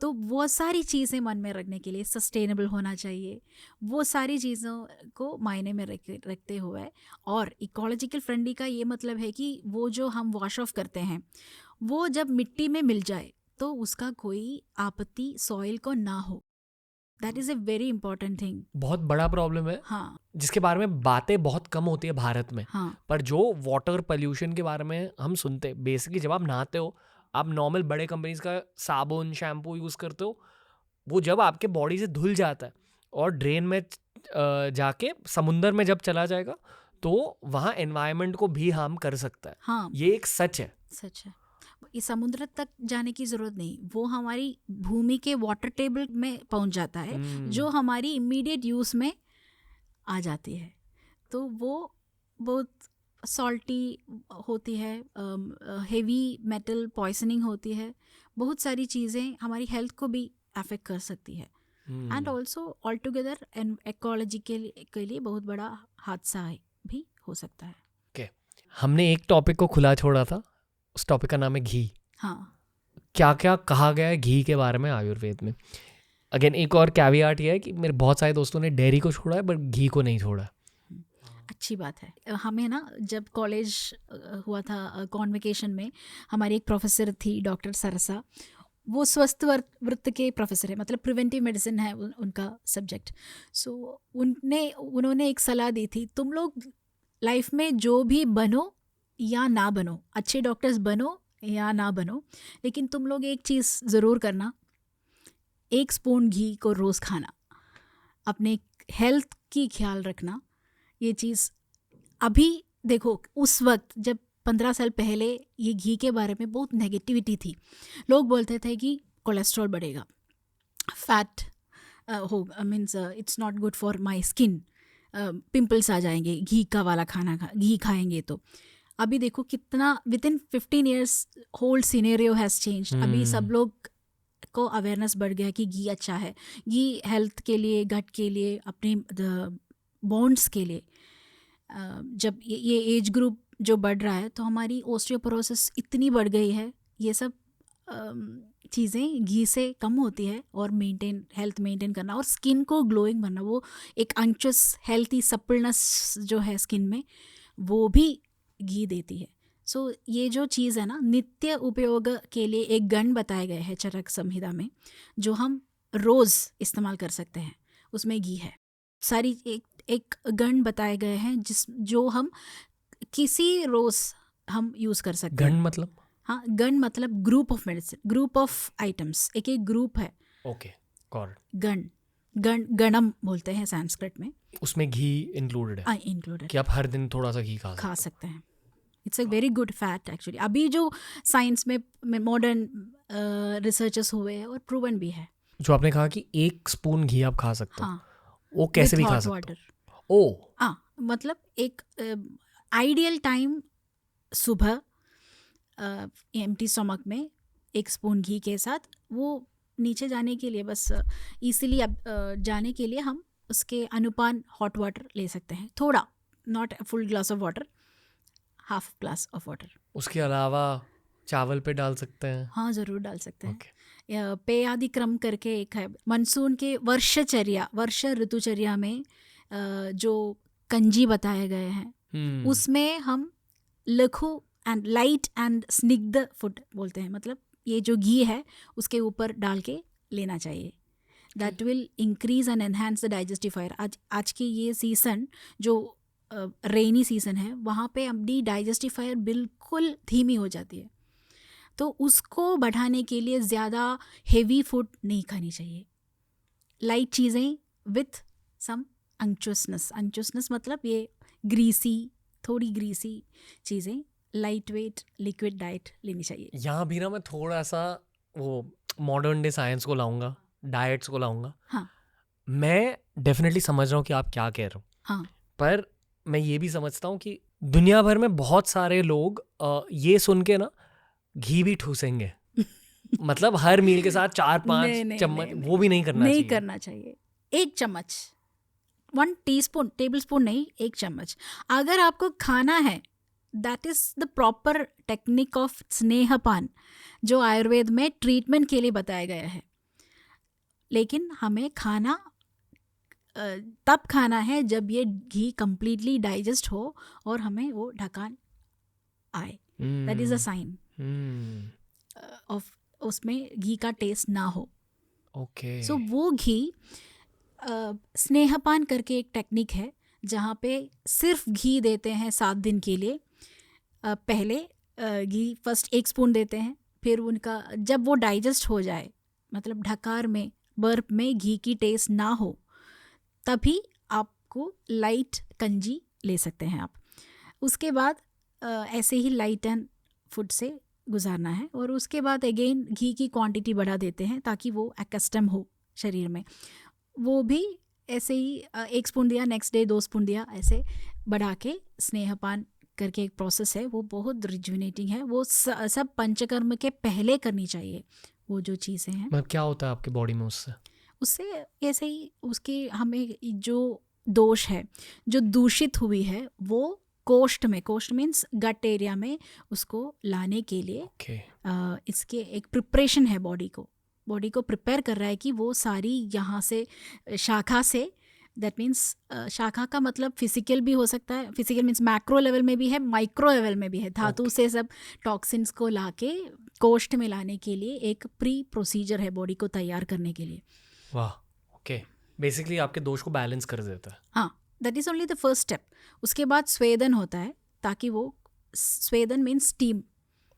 तो वो सारी चीज़ें मन में रखने के लिए सस्टेनेबल होना चाहिए, वो सारी चीज़ों को मायने में रखते हुए। और इकोलॉजिकल फ्रेंडली का ये मतलब है कि वो जो हम वॉश ऑफ करते हैं वो जब मिट्टी में मिल जाए तो उसका कोई आपत्ति सॉइल को ना हो। That is a very important thing. बहुत बड़ा प्रॉब्लम है। जिसके बारे में बातें बहुत कम होती है भारत में। पर जो वाटर पोल्यूशन के बारे में हम सुनते, बेसिकली जब आप नहाते हो, आप नॉर्मल बड़े कंपनीज का साबुन शैम्पू यूज़ करते हो, वो जब आपके बॉडी से धुल जाता है और ड्रेन में जाके समुंदर में जब चला जाएगा तो वहाँ एनवायरनमेंट को भी हार्म कर सकता है। ये एक सच है। सच है। इस समुद्र तक जाने की ज़रूरत नहीं, वो हमारी भूमि के वाटर टेबल में पहुंच जाता है, जो हमारी इमीडिएट यूज़ में आ जाती है। तो वो बहुत सॉल्टी होती है, हेवी मेटल पॉइजनिंग होती है, बहुत सारी चीज़ें हमारी हेल्थ को भी अफेक्ट कर सकती है। And also all together ecology के लिए बहुत बड़ा हादसा भी हो सकता है। हमने एक टॉपिक को खुला छोड़ा था, उस टॉपिक का नाम है घी। हाँ। क्या क्या कहा गया है घी के बारे में आयुर्वेद में? अगेन एक और कैवियाट ये है कि मेरे बहुत सारे दोस्तों ने डेयरी को छोड़ा है बट घी को नहीं छोड़ा है। अच्छी बात है। हमें ना जब कॉलेज हुआ था कॉन्वोकेशन में, हमारी एक प्रोफेसर थी डॉक्टर सरसा, वो स्वस्थ वृत्त के प्रोफेसर है, मतलब प्रिवेंटिव मेडिसिन है उनका सब्जेक्ट। सो उन्होंने एक सलाह दी थी, तुम लोग लाइफ में जो भी बनो या ना बनो, अच्छे डॉक्टर्स बनो या ना बनो, लेकिन तुम लोग एक चीज़ ज़रूर करना, 1 स्पून घी को रोज़ खाना, अपने हेल्थ की ख्याल रखना। ये चीज़ अभी देखो, उस वक्त जब 15 साल पहले ये घी के बारे में बहुत नेगेटिविटी थी, लोग बोलते थे कि कोलेस्ट्रॉल बढ़ेगा, फैट हो, means it's not good for my skin, pimples आ जाएंगे घी का वाला घी खाएंगे तो। अभी देखो कितना within 15 years whole scenario has changed. अभी सब लोग को अवेयरनेस बढ़ गया कि घी अच्छा है, घी हेल्थ के लिए, गट के लिए, अपने बॉन्ड्स के लिए। जब ये एज ग्रुप जो बढ़ रहा है तो हमारी ओस्टियोपोरोसिस इतनी बढ़ गई है, ये सब चीज़ें घी से कम होती है। और हेल्थ मेंटेन करना और स्किन को ग्लोइंग बनना, वो एक अंचस हेल्थी सप्पलनेस जो है स्किन में, वो भी घी देती है। सो ये जो चीज़ है ना, नित्य उपयोग के लिए एक गण बताए गए हैं चरक संहिता में, जो हम रोज़ इस्तेमाल कर सकते हैं, उसमें घी है। सारी एक गण बताए गए हैं जो हम किसी रोज़ हम यूज़ कर सकते हैं। गण मतलब? हाँ, गण मतलब group of medicine, group of items, एक ग्रुप है। Okay, got. गणम बोलते हैं संस्कृत में। उसमें घी इंक्लूडेड है? इंक्लूडेड, कि आप हर दिन थोड़ा सा घी खा सकते हैं। It's a very good fat actually. अभी जो साइंस में मॉडर्न रिसर्चेस हुए हैं और प्रूवन भी है। जो आपने कहा कि 1 स्पून घी आप खा सकते हो, हाँ, वो कैसे भी खा सकते हो? ओ, हाँ, मतलब एक आइडियल टाइम सुबह एम्प्टी स्टमक में 1 स्पून घी के साथ, वो नीचे जाने के लिए, बस इसीलिए जाने के लिए हम उसके अनुपान हॉट वाटर ले सकते हैं, थोड़ा, not full glass of water, half glass of water. उसके अलावा चावल पे डाल सकते हैं? हाँ, ज़रूर डाल सकते हैं। Okay. पेयादि क्रम करके एक है, मानसून के वर्ष ऋतुचर्या में जो कंजी बताए गए हैं, उसमें हम लघु एंड लाइट एंड स्निग्ध फूड बोलते हैं, मतलब ये जो घी है उसके ऊपर डाल के लेना चाहिए। That will increase and enhance the digestive fire. आज की ये सीज़न जो रेनी सीज़न है, वहाँ पे अपनी डाइजेस्टिव फायर बिल्कुल धीमी हो जाती है, तो उसको बढ़ाने के लिए ज़्यादा हेवी फूड नहीं खानी चाहिए। लाइट चीज़ें विथ सम अंचुसनेस मतलब ये थोड़ी ग्रीसी चीज़ें, लाइट वेट लिक्विड डाइट लेनी चाहिए। यहाँ भी ना मैं थोड़ा सा वो मॉडर्न डे साइंस को लाऊंगा, डाइट्स को लाऊंगा। हाँ, मैं डेफिनेटली समझ रहा हूँ कि आप क्या कह रहे हो। हाँ, पर मैं ये भी समझता हूँ कि दुनिया भर में बहुत सारे लोग ये सुन के ना घी भी ठूसेंगे मतलब हर मील के साथ 4-5 चम्मच, वो भी नहीं करना चाहिए। 1 चम्मच, 1 टीस्पून, टेबल स्पून नहीं, 1 चम्मच अगर आपको खाना है। That is the proper technique of स्नेहपान, जो आयुर्वेद में ट्रीटमेंट के लिए बताया गया है। लेकिन हमें खाना तब खाना है जब ये घी कंप्लीटली डाइजेस्ट हो और हमें वो ढकान आए। That is a sign of उसमें घी का टेस्ट ना हो। ओके। सो वो घी स्नेहपान करके एक टेक्निक है, जहाँ पे सिर्फ घी देते हैं 7 दिन के लिए। पहले घी फर्स्ट 1 स्पून देते हैं, फिर उनका जब वो डाइजेस्ट हो जाए, मतलब ढकार में, बर्फ में घी की टेस्ट ना हो, तभी आपको लाइट कंजी ले सकते हैं आप। उसके बाद ऐसे ही लाइट एंड फूड से गुजारना है, और उसके बाद अगेन घी की क्वांटिटी बढ़ा देते हैं ताकि वो एकस्टम हो शरीर में। वो भी ऐसे ही 1 स्पून दिया, नेक्स्ट डे 2 स्पून दिया, ऐसे बढ़ा के स्नेहपान करके एक प्रोसेस है, वो बहुत रिजुविनेटिंग है। वो सब पंचकर्म के पहले करनी चाहिए वो जो चीज़ें हैं। मतलब क्या होता है आपकी बॉडी में उससे ऐसे ही उसके हमें जो दोष है, जो दूषित हुई है, वो कोष्ठ मीन्स गट एरिया में उसको लाने के लिए इसके एक प्रिपरेशन है बॉडी को। बॉडी को प्रिपेयर कर रहा है कि वो सारी यहाँ से शाखा से, दैट मीन्स शाखा का मतलब फिजिकल भी हो सकता है, फिजिकल मीन्स मैक्रो लेवल में भी है, माइक्रो लेवल में भी है, धातु से सब टॉक्सिन्स को लाके कोष्ठ में लाने के लिए एक प्री प्रोसीजर है बॉडी को तैयार करने के लिए। वाह, ओके, बेसिकली आपके दोष को बैलेंस कर देता है। हाँ, that is only the first step. उसके बाद स्वेदन होता है, ताकि वो, स्वेदन मीन्स स्टीम,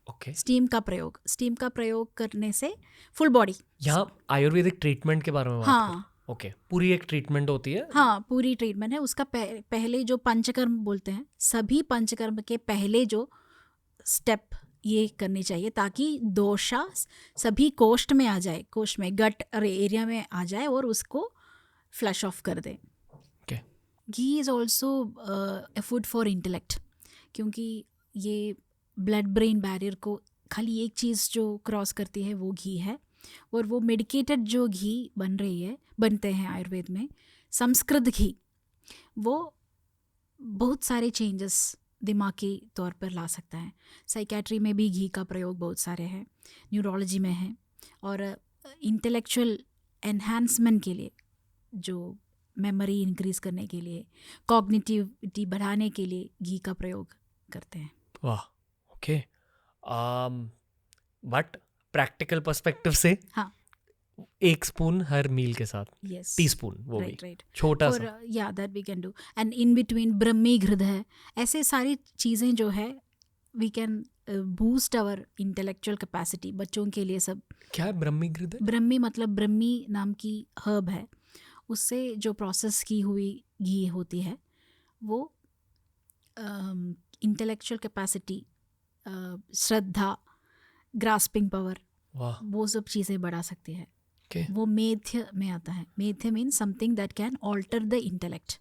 ओके, स्टीम का प्रयोग करने से फुल बॉडी। यहाँ आयुर्वेदिक ट्रीटमेंट के बारे में बात हाँ करें। ओके, पूरी एक ट्रीटमेंट होती है। हाँ, पूरी ट्रीटमेंट है उसका। पहले जो पंचकर्म बोलते हैं, सभी पंचकर्म के पहले जो स्टेप ये करनी चाहिए ताकि दोषा सभी कोष्ठ में आ जाए, कोष्ठ में गट एरिया में आ जाए और उसको फ्लश ऑफ कर दे। Okay, ghee is also a food for intellect, क्योंकि ये ब्लड ब्रेन बैरियर को खाली एक चीज़ जो क्रॉस करती है वो घी है। और वो मेडिकेटेड जो घी बनते हैं आयुर्वेद में, संस्कृत घी, वो बहुत सारे चेंजेस दिमागी तौर पर ला सकता है। साइकेट्री में भी घी का प्रयोग बहुत सारे हैं, न्यूरोलॉजी में है, और इंटेलेक्चुअल एनहांसमेंट के लिए, जो मेमोरी इंक्रीज करने के लिए, कॉग्निटिविटी बढ़ाने के लिए घी का प्रयोग करते हैं। वाह, ओके, बट प्रैक्टिकल पर्सपेक्टिव से हाँ, 1 स्पून हर मील के साथ, यस, टीस्पून, वो भी राइट, छोटा सा। या that we can do. And in between ब्रह्मी घृत है, ऐसे सारी चीज़ें जो है we can boost our intellectual capacity. बच्चों के लिए सब। क्या है ब्रह्मी घृत? ब्रह्मी मतलब ब्रह्मी नाम की हर्ब है, उससे जो प्रोसेस की हुई घी होती है वो इंटेलेक्चुअल कैपेसिटी, श्रद्धा, ग्रास्पिंग पावर, वाह, वो सब चीज़ें बढ़ा सकती है। ओके, वो मेध्य में आता है। Medhya means something that can alter the intellect.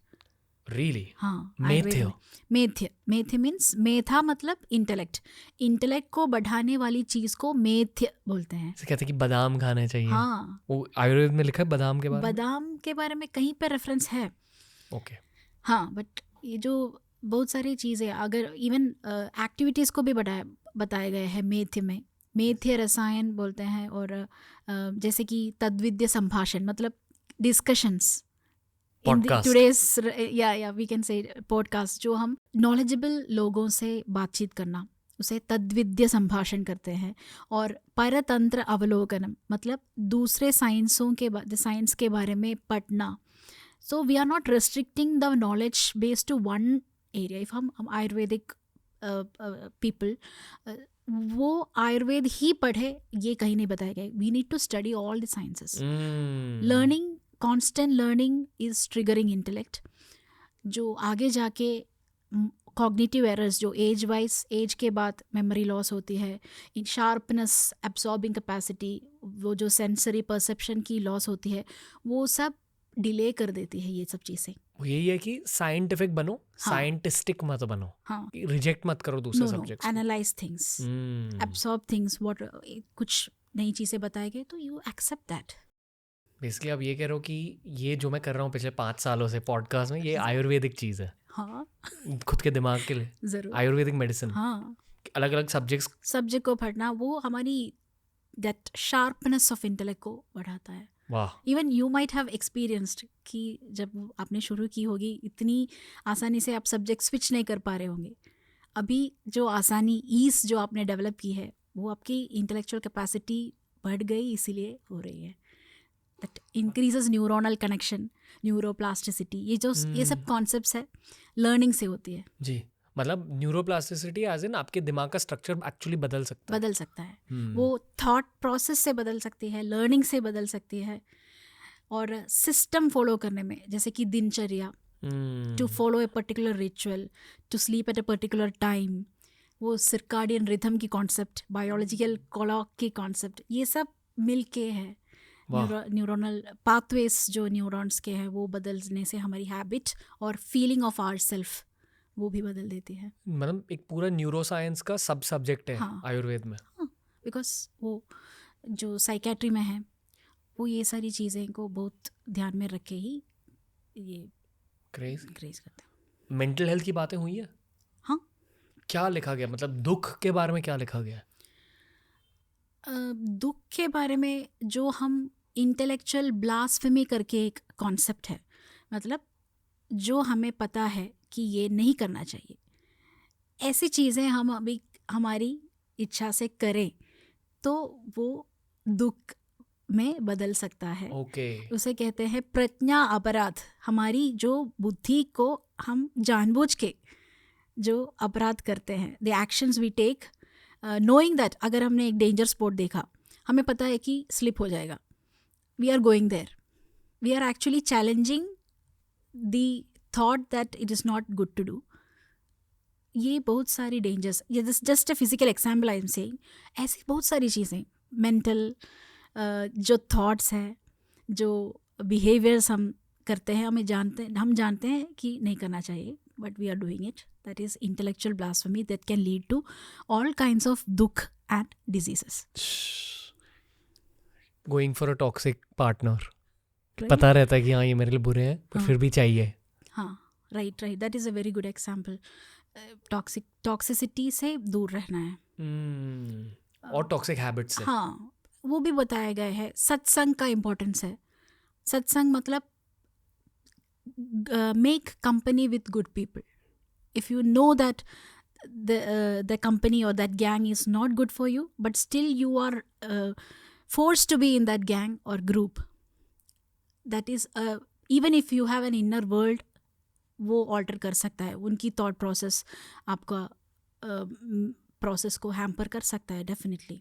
Really? हाँ, मेथ्य? मेथ्य मीन्स, मेथा मतलब इंटेलेक्ट, इंटेलेक्ट को बढ़ाने वाली चीज को मेथ्य बोलते हैं। जैसे कहते हैं कि बादाम खाने चाहिए। हाँ, वो आयुर्वेद में लिखा है बादाम के बारे में? बादाम के बारे में कहीं पे रेफरेंस है। ओके, हाँ, बट ये जो बहुत सारी चीज़ें, अगर इवन एक्टिविटीज़ को भी बताया गया है मेथ्य में। मेथ्य रसायन बोलते हैं, और जैसे कि तद्विद्य संभाषण मतलब डिस्कशंस इन टुडेज, या वी कैन से पॉडकास्ट, जो हम नॉलेजेबल लोगों से बातचीत करना, उसे तद्विद्य संभाषण करते हैं। और परतंत्र अवलोकनम मतलब दूसरे साइंस के बारे में पढ़ना। So we are not restricting the knowledge based to one area. If हम आयुर्वेदिक पीपल वो आयुर्वेद ही पढ़े, ये कहीं नहीं बताया गया। We need to study all the sciences. Learning, constant learning is triggering intellect, जो आगे जाके कॉग्निटिव एरर्स, जो एज के बाद मेमोरी लॉस होती है, इन शार्पनेस, एब्सॉर्बिंग कैपेसिटी, वो जो सेंसरी परसेप्शन की लॉस होती है, वो सब डिले कर देती है ये सब चीज़ें। यही है कि साइंटिफिक बनो, हाँ, साइंटिस्टिक मत बनो, हाँ, रिजेक्ट मत करो दूसरे सब्जेक्ट्स को। Analyse things, absorb things, what कुछ नई चीज़ें बताई गई तो यू एक्सेप्ट दैट। बेसिकली आप ये कह रहे हो कि ये जो मैं कर रहा हूँ पिछले 5 सालों से पॉडकास्ट में, ये आयुर्वेदिक चीज़ है। हाँ, खुद के दिमाग के लिए जरूर, आयुर्वेदिक मेडिसिन। हाँ, अलग अलग सब्जेक्ट को पढ़ना, वो हमारी दैट शार्पनेस ऑफ इंटेलेक्ट को बढ़ाता है। वाह, even you might have experienced कि जब आपने शुरू की होगी, इतनी आसानी से आप सब्जेक्ट स्विच नहीं कर पा रहे होंगे। अभी जो आसानी, ईज जो आपने डेवलप की है, वो आपकी इंटेलेक्चुअल कैपेसिटी बढ़ गई, इसीलिए हो रही है। That increases neuronal connection, neuroplasticity, ये सब कॉन्सेप्ट्स है, लर्निंग से होती है। जी, मतलब न्यूरोप्लास्टिसिटी एज इन आपके दिमाग का स्ट्रक्चर एक्चुअली बदल सकता है। वो थॉट प्रोसेस से बदल सकती है, लर्निंग से बदल सकती है, और सिस्टम फॉलो करने में, जैसे कि दिनचर्या, to follow a particular ritual, to sleep at a particular time, वो सर्काडियन रिथम की कॉन्सेप्ट, बायोलॉजिकल क्लॉक की कॉन्सेप्ट, ये सब मिलके है। न्यूरोनल पाथवेज जो न्यूरॉन्स के हैं, वो बदलने से हमारी हैबिट और फीलिंग ऑफ आवर सेल्फ वो भी बदल देती है। मतलब एक पूरा न्यूरोसाइंस का सब सब्जेक्ट है। हाँ, आयुर्वेद में। हाँ, बिकॉज वो जो साइकेट्री में है, वो ये सारी चीज़ें को बहुत ध्यान में रख के ही ये क्रेज करते हैं। मेंटल हेल्थ की बातें हुई है? हाँ, क्या लिखा गया, मतलब दुख के बारे में क्या लिखा गया? दुख के बारे में जो हम इंटेलेक्चुअल ब्लास्फेमी करके एक कॉन्सेप्ट है, मतलब जो हमें पता है कि ये नहीं करना चाहिए, ऐसी चीज़ें हम अभी हमारी इच्छा से करें तो वो दुख में बदल सकता है। ओके उसे कहते हैं प्रज्ञा अपराध। हमारी जो बुद्धि को हम जानबूझ के जो अपराध करते हैं, the actions we take knowing that, अगर हमने एक डेंजर स्पॉट देखा, हमें पता है कि स्लिप हो जाएगा, we are going there, we are actually challenging the thought that it is not good to do. ये बहुत सारी डेंजर्स, ये just a physical example I am saying, ऐसी बहुत सारी चीज़ें मेंटल जो थॉट्स हैं, जो बिहेवियर्स हम करते हैं, हम जानते हैं कि नहीं करना चाहिए, but we are doing it. That is intellectual blasphemy that can lead to all kinds of dukh and diseases. Going for a toxic partner, पता रहता है कि हाँ ये मेरे लिए बुरे हैं पर फिर भी चाहिए। हाँ, right, that is a very good example. Toxicity से दूर रहना है। और टॉक्सिक हैबिट्स से, हाँ, वो भी बताया गया है। सत्संग का इम्पोर्टेंस है। सत्संग मतलब make company with good people. If you know that the company or that gang is not good for you, but still you are forced to be in that gang or group, that is even if you have an inner world, वो alter कर सकता है। उनकी thought process आपका process को hamper कर सकता है definitely।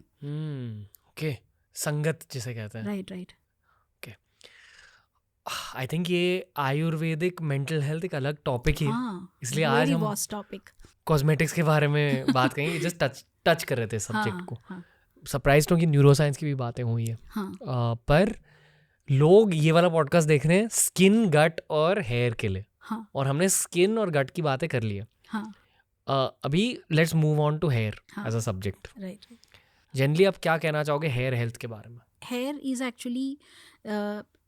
ओके, संगत जिसे कहते हैं। राइट। आई थिंक ये आयुर्वेदिक मेंटल हेल्थ एक अलग टॉपिक है, इसलिए आज वेरी हम वास्ट टॉपिक। कॉस्मेटिक्स के बारे में बात करेंगे। जस्ट टच कर रहे थे सब्जेक्ट को। हाँ, सरप्राइज हूँ कि न्यूरोसाइंस की भी बातें हुई है। हाँ, पर लोग ये वाला पॉडकास्ट देख रहे हैं स्किन, गट और हेयर के लिए, हाँ, और हमने स्किन और गट की बातें कर ली है। हाँ, अभी let's move on to hair as a subject. Right. Generally आप क्या कहना चाहोगे हेयर हेल्थ के बारे में? Hair is actually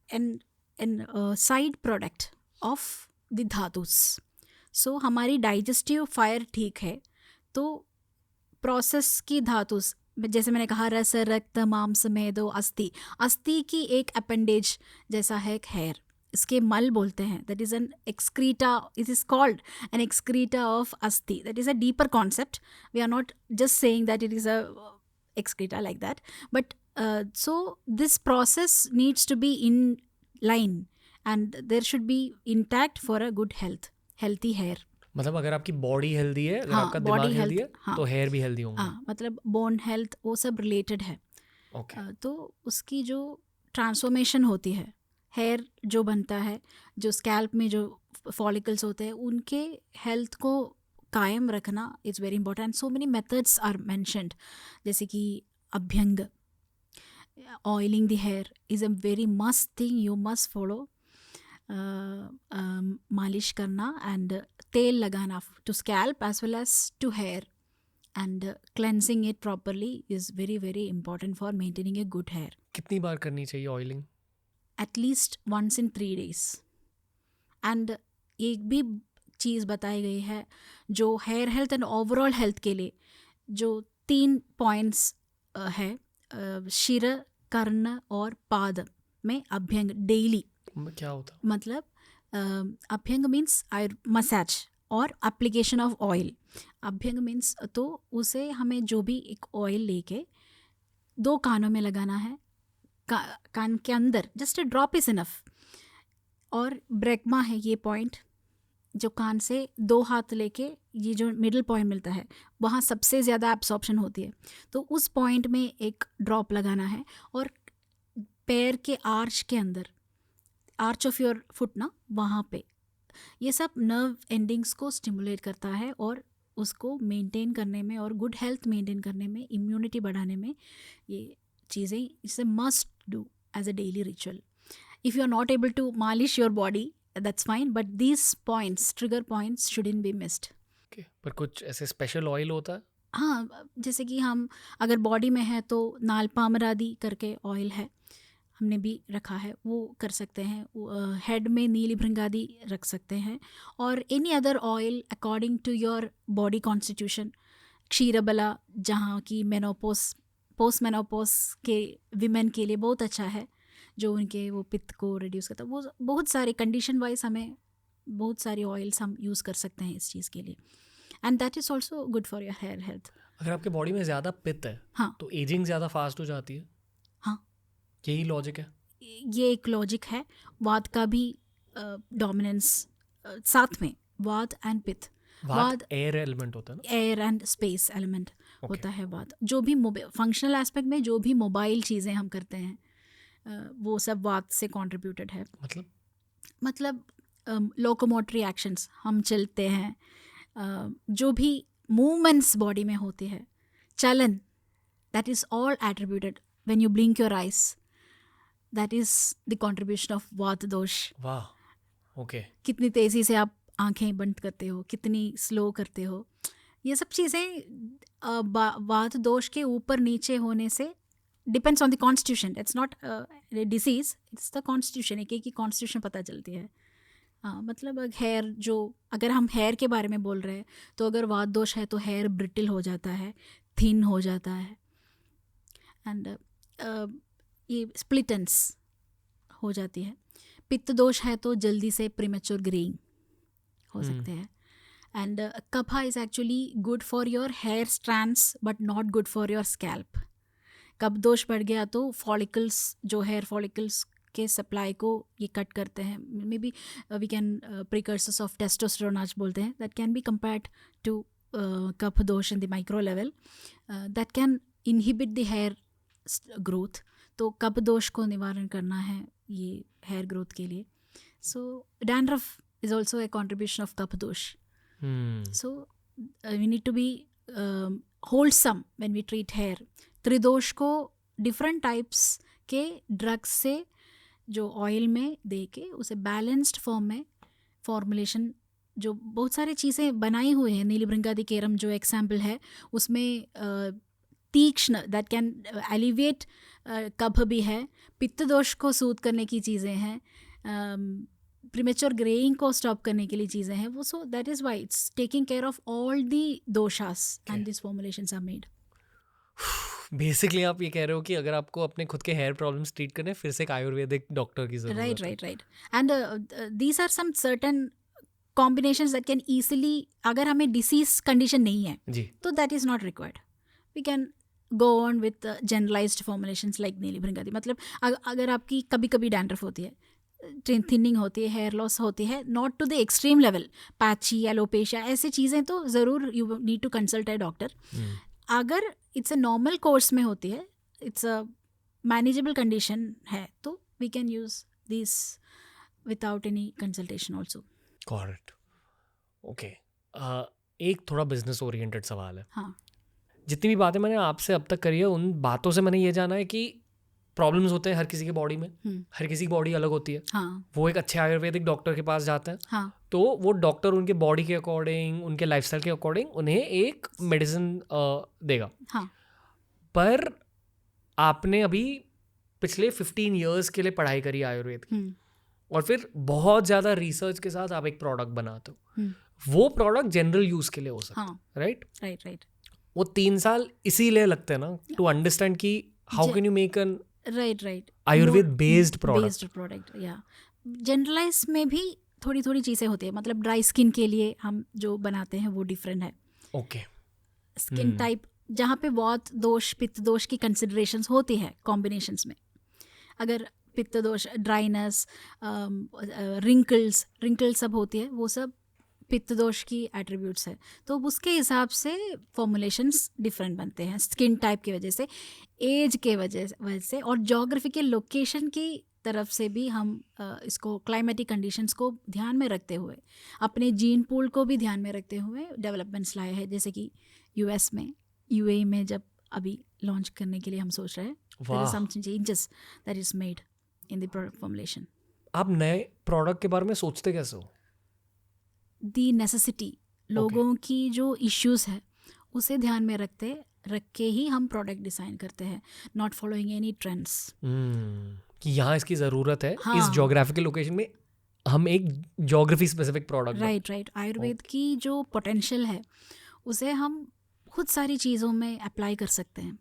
an side product of the धातुस। सो हमारी डाइजेस्टिव फायर ठीक है तो प्रोसेस की धातुस, जैसे मैंने कहा रस, रक्त, मांस, मेदो, अस्थि, अस्थि की एक अपेंडेज जैसा है हेयर, इसके मल बोलते हैं। That is an excreta, it is called an excreta of asthi. That is a deeper concept. We are not just saying that it is a excreta like that, but so this process needs to be in line and there should be intact for a good healthy hair। मतलब अगर आपकी body healthy है, अगर हाँ, आपका दिमाग healthy है, हाँ, तो हेयर भी हेल्दी होंगे। हाँ, मतलब बोन हेल्थ वो सब रिलेटेड है। Okay. तो उसकी जो ट्रांसफॉर्मेशन होती है, हेयर जो बनता है, जो स्कैल्प में जो फॉलिकल्स होते हैं, उनके हेल्थ को कायम रखना is very important. So many methods are mentioned, जैसे कि अभ्यंग, oiling the hair is a very must thing you must follow. मालिश करना एंड तेल लगाना to scalp as well as to hair, and cleansing it properly is very very important for maintaining a good hair। कितनी बार करनी चाहिए oiling? at least once in 3 days। and एक भी चीज़ बताई गई है जो hair health and overall health के लिए, जो 3 पॉइंट्स है, शिर, कर्ण और पाद में अभ्यंग डेली। क्या होता? मतलब अभ्यंग मीन्स मसाज और application of oil. Abhyanga means तो उसे हमें जो भी एक ऑयल लेके 2 कानों में लगाना है, कान के अंदर just a drop is enough. और ब्रेकमा है ये पॉइंट, जो कान से 2 हाथ लेके ये जो मिडिल पॉइंट मिलता है वहाँ सबसे ज़्यादा एब्सॉर्प्शन होती है, तो उस पॉइंट में एक ड्रॉप लगाना है। और पैर के आर्च के अंदर, आर्च ऑफ योर फुट ना, वहाँ पे ये सब नर्व एंडिंग्स को स्टिमुलेट करता है और उसको मेंटेन करने में और गुड हेल्थ मेंटेन करने में, इम्यूनिटी बढ़ाने में ये चीज़ें इसे must do as a daily ritual. If you are not able to malish your body that's fine, but these points, trigger points shouldn't be missed. पर कुछ ऐसे स्पेशल ऑयल होता है? हाँ, जैसे कि हम अगर बॉडी में है तो नालपामरादी करके ऑयल है, हमने भी रखा है, वो कर सकते हैं। हेड में नीली भृंगादी रख सकते हैं, और any other oil according to your body constitution. Ksheerabala, जहाँ की मेनोपोज पोस्ट मेनोपॉज के विमेन के लिए बहुत अच्छा है, जो उनके वो पित्त को रिड्यूस करता है। वो बहुत सारे कंडीशन वाइज हमें बहुत सारी ऑयल्स हम यूज़ कर सकते हैं इस चीज़ के लिए, and that is also good for your hair health. अगर आपके बॉडी में ज़्यादा पित्त है हाँ तो एजिंग ज़्यादा फास्ट हो जाती है। हाँ, यही लॉजिक है। ये एक लॉजिक है। वात का भी डोमिनेंस साथ में, वात एंड पित्त। वात एयर एलिमेंट होता है ना? एयर एंड स्पेस एलिमेंट होता है वात। जो भी फंक्शनल एस्पेक्ट में जो भी मोबाइल चीज़ें हम करते हैं वो सब वात से कंट्रीब्यूटेड है। मतलब लोकोमोटरी एक्शंस, हम चलते हैं, जो भी मूवमेंट्स बॉडी में होते हैं, चलन, that is all attributed when you blink your eyes, that is the contribution of वात दोष। वाह, ओके। कितनी तेज़ी से आप आंखें बंद करते हो, कितनी स्लो करते हो, ये सब चीज़ें वात दोष के ऊपर नीचे होने से depends on the constitution. It's not disease, it's the constitution. एक की कॉन्स्टिट्यूशन पता चलती है। मतलब हेयर, जो अगर हम हेयर के बारे में बोल रहे हैं तो अगर वात दोष है तो हेयर ब्रिटल हो जाता है, थिन हो जाता है, एंड ये स्प्लिटेंस हो जाती है। पित्त दोष है तो जल्दी से प्रीमेच्योर ग्रेइंग हो सकते हैं। And kapha is actually good for your hair strands but not good for your scalp. कफ दोष बढ़ गया तो फॉलिकल्स, जो हेयर फॉलिकल्स के सप्लाई को ये कट करते हैं। Maybe we can precursors of testosterone आज बोलते हैं, that can be compared to kapha dosha in the micro level, that can inhibit the hair growth. तो कफ दोष को निवारण करना है ये हेयर ग्रोथ के लिए। सो dandruff is also a contribution of kapha dosh. So we need to be wholesome when we treat hair. त्रिदोष को different types के drugs से जो ऑयल में दे के उसे बैलेंस्ड फॉर्म में फॉर्मुलेशन, जो बहुत सारी चीज़ें बनाई हुई हैं, नीलिभृंगादिकेरम जो एग्जाम्पल है उसमें तीक्ष्ण, दैट कैन एलिवेट कफ भी है, पित्त दोष को सूद करने की चीज़ें हैं, प्रीमेच्योर ग्रेइंग को स्टॉप करने के लिए चीज़ें हैं वो। So that is why it's taking care of all the doshas and this formulations are made. Basically आप ये कह रहे हो कि अगर आपको अपने खुद के हेयर प्रॉब्लम्स ट्रीट करने फिर से एक आयुर्वेदिक डॉक्टर की जरूरत है। Right. And these are some certain combinations that can easily, अगर हमें डिसीज कंडीशन नहीं है जी तो that is not required. We can go on with generalised formulations like Neelibhringadi. मतलब अगर आपकी कभी कभी डैंड्रफ होती है, थिनिंग होती है, हेयर लॉस होती है, not to the extreme level, patchy, alopecia, ऐसी चीज़ें तो ज़रूर you need to consult a doctor. अगर इट्स अ नॉर्मल कोर्स में होती है, इट्स अ मैनेजेबल कंडीशन है, तो we can use this without any consultation also. Correct, okay. एक थोड़ा बिजनेस ओरिएंटेड सवाल है। हाँ, जितनी भी बातें मैंने आपसे अब तक करी है उन बातों से मैंने ये जाना है कि प्रॉब्लम्स होते हैं हर किसी के बॉडी में, हर किसी की बॉडी अलग होती है। हाँ, वो एक अच्छे आयुर्वेदिक डॉक्टर के पास जाते हैं। हाँ, तो वो डॉक्टर उनके बॉडी के अकॉर्डिंग, उनके लाइफस्टाइल के अकॉर्डिंग उन्हें एक मेडिसिन देगा। हाँ, पर आपने अभी पिछले 15 ईयर्स के लिए पढ़ाई करी आयुर्वेद की, और फिर बहुत ज़्यादा रिसर्च के साथ आप एक प्रोडक्ट बनाते हो। वो प्रोडक्ट जनरल यूज़ के लिए हो सकता है, राइट। वो 3 साल इसीलिए लगते हैं ना, टू अंडरस्टैंड कि how can you make an right Ayurveda based product. या जनरलाइज में भी थोड़ी थोड़ी चीज़ें होती है। मतलब ड्राई स्किन के लिए हम जो बनाते हैं वो डिफरेंट है। ओके, स्किन टाइप जहाँ पे वात दोष, पित्त दोष की कंसिडरेशंस होती है कॉम्बिनेशंस में। अगर पित्त दोष, ड्राइनेस, रिंकल्स सब होती है, वो सब पित्त दोष की एट्रीब्यूट्स है। तो उसके हिसाब से फॉर्मुलेशंस डिफरेंट बनते हैं, स्किन टाइप की वजह से, एज के वजह से, और जोग्राफिकल लोकेशन की तरफ से भी हम इसको क्लाइमेटिक कंडीशंस को ध्यान में रखते हुए, अपने जीन पूल को भी ध्यान में रखते हुए डेवलपमेंट्स लाए हैं। जैसे कि यूएस में, यूएई में जब अभी लॉन्च करने के लिए हम सोच रहे हैं, there is some changes that is made in the product formulation. आप नए प्रोडक्ट के बारे में सोचते कैसे हो? दी नेसेसिटी, लोगों की जो इश्यूज है उसे ध्यान में रख के ही हम प्रोडक्ट डिज़ाइन करते हैं, नॉट फॉलोइंग एनी ट्रेंड्स। कि यहाँ इसकी ज़रूरत है, हाँ, इस जोग्राफिकल लोकेशन में हम एक geography specific product. Right. Ayurveda की जो पोटेंशियल है उसे हम खुद सारी चीज़ों में अप्लाई कर सकते हैं।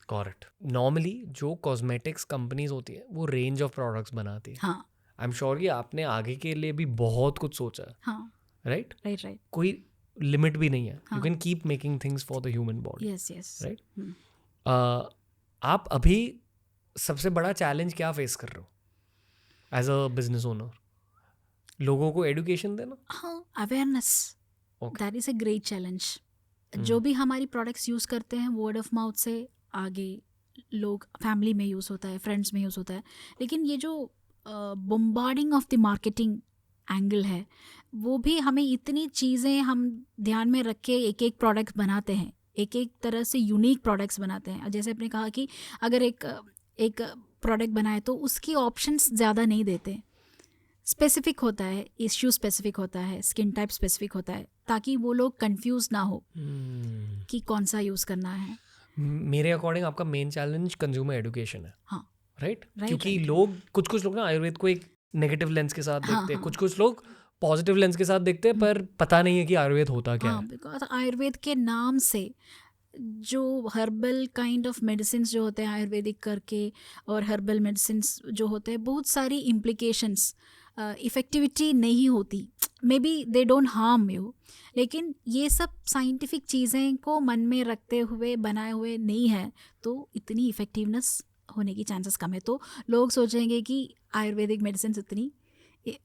करेक्ट. नॉर्मली जो कॉस्मेटिक्स कंपनीज होती है वो रेंज ऑफ प्रोडक्ट्स बनाती है. हाँ आई एम श्योर कि आपने आगे के लिए भी बहुत कुछ सोचा है. हाँ राइट. राइट. कोई लिमिट भी नहीं है. यू हाँ. Can keep making things for the human body. Yes. Right. आप अभी सबसे बड़ा चैलेंज क्या फेस कर रहे हो एज अ बिजनेस ओनर? लोगों को एडुकेशन देना. हाँ, awareness, Okay. That is a great challenge. जो भी हमारी प्रोडक्ट्स यूज़ करते हैं वर्ड ऑफ माउथ से आगे लोग, फैमिली में यूज़ होता है, फ्रेंड्स में यूज़ होता है, लेकिन ये जो bombarding of the marketing angle है वो भी हमें इतनी चीज़ें हम ध्यान में रख के एक एक प्रोडक्ट बनाते हैं, एक एक तरह से यूनिक प्रोडक्ट्स बनाते हैं. जैसे आपने कहा कि अगर एक प्रोडक्ट बनाए तो उसकी ऑप्शंस ज़्यादा नहीं देते, स्पेसिफिक होता है, इश्यू स्पेसिफिक होता है, स्किन टाइप स्पेसिफिक होता है, ताकि वो लोग कंफ्यूज ना हो कि कौन सा यूज़ करना है. मेरे अकॉर्डिंग आपका मेन चैलेंज कंज्यूमर एडुकेशन है. हाँ. राइट. Right, क्योंकि right. लोग कुछ लोग ना आयुर्वेद को एक नेगेटिव लेंस के साथ हाँ, देखते हैं, हाँ. कुछ लोग पॉजिटिव लेंस के साथ देखते हैं, पर पता नहीं है कि आयुर्वेद होता क्या हाँ, है. बिकॉज आयुर्वेद के नाम से जो हर्बल काइंड ऑफ मेडिसिन जो होते हैं आयुर्वेदिक करके, और हर्बल मेडिसिन जो होते हैं, बहुत सारी इम्प्लिकेशंस, इफ़ेक्टिविटी नहीं होती. May be they don't harm you, लेकिन ये सब साइंटिफिक चीज़ें को मन में रखते हुए बनाए हुए नहीं है, तो इतनी इफ़ेक्टिवनेस होने की चांसेस कम है. तो लोग सोचेंगे कि आयुर्वेदिक मेडिसिन उतनी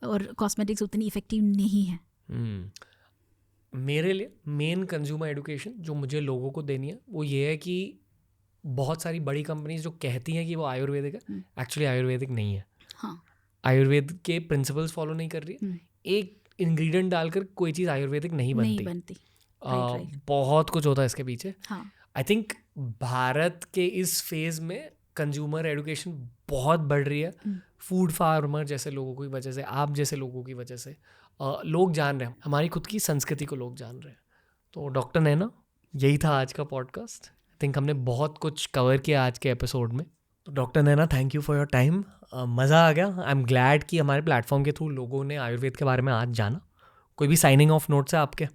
और कॉस्मेटिक्स उतनी इफ़ेक्टिव नहीं है. मेरे लिए मेन कंज्यूमर एडुकेशन जो मुझे लोगों को देनी है वो ये है कि बहुत सारी बड़ी कंपनीज जो कहती हैं कि वो आयुर्वेदिक है, एक्चुअली आयुर्वेदिक नहीं है. हाँ. आयुर्वेद के प्रिंसिपल्स फॉलो नहीं कर रही है. एक इंग्रेडिएंट डालकर कोई चीज़ आयुर्वेदिक नहीं बनती. Right. बहुत कुछ होता है इसके पीछे. हाँ. आई थिंक भारत के इस फेज में कंज्यूमर एडुकेशन बहुत बढ़ रही है. फूड फार्मर जैसे लोगों की वजह से, आप जैसे लोगों की वजह से लोग जान रहे हैं, हमारी खुद की संस्कृति को लोग जान रहे हैं. तो डॉक्टर नैना, यही था आज का पॉडकास्ट. आई थिंक हमने बहुत कुछ कवर किया आज के एपिसोड में. तो doctor Naina, thank you for your time. मज़ा आ गया. आई एम ग्लैड कि हमारे प्लेटफॉर्म के थ्रू लोगों ने आयुर्वेद के बारे में आज जाना. कोई भी साइनिंग ऑफ नोट्स है आपके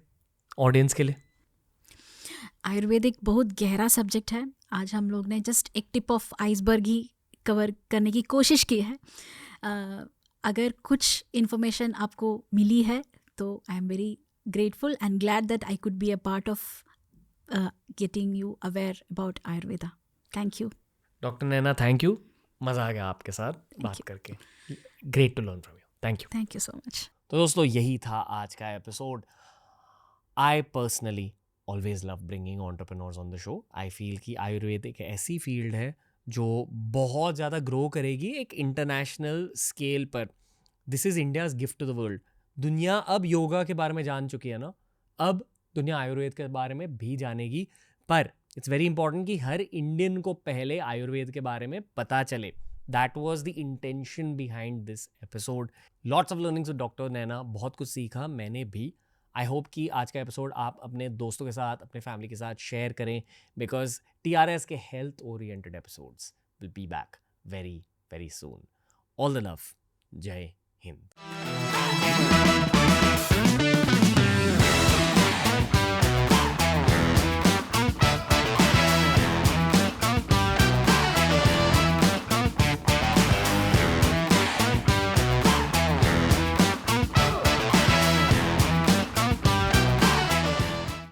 ऑडियंस के लिए? आयुर्वेदिक बहुत गहरा सब्जेक्ट है. आज हम लोग ने जस्ट एक tip of iceberg he cover करने की कोशिश की है. अगर कुछ इन्फॉर्मेशन आपको मिली है तो I am very grateful and glad that I could be a part of getting you aware about Ayurveda. Thank you doctor Naina, thank you. मज़ा आ गया आपके साथ बात करके. Great to learn from you. Thank you so much. तो दोस्तों, यही था आज का episode. I personally always love bringing entrepreneurs on the show. I feel कि आयुर्वेद एक ऐसी फील्ड है जो बहुत ज़्यादा ग्रो करेगी एक इंटरनेशनल स्केल पर. This is India's gift to the world. दुनिया अब योगा के बारे में जान चुकी है ना, अब दुनिया आयुर्वेद के बारे में भी जानेगी. पर इट्स वेरी इंपॉर्टेंट कि हर इंडियन को पहले आयुर्वेद के बारे में पता चले. That was the intention behind this episode. Lots of learnings with doctor Naina. बहुत कुछ सीखा मैंने भी. आई होप कि आज का एपिसोड आप अपने दोस्तों के साथ, अपने फैमिली के साथ शेयर करें, बिकॉज TRS के health oriented episodes will be back very very soon. All the love. जय हिंद.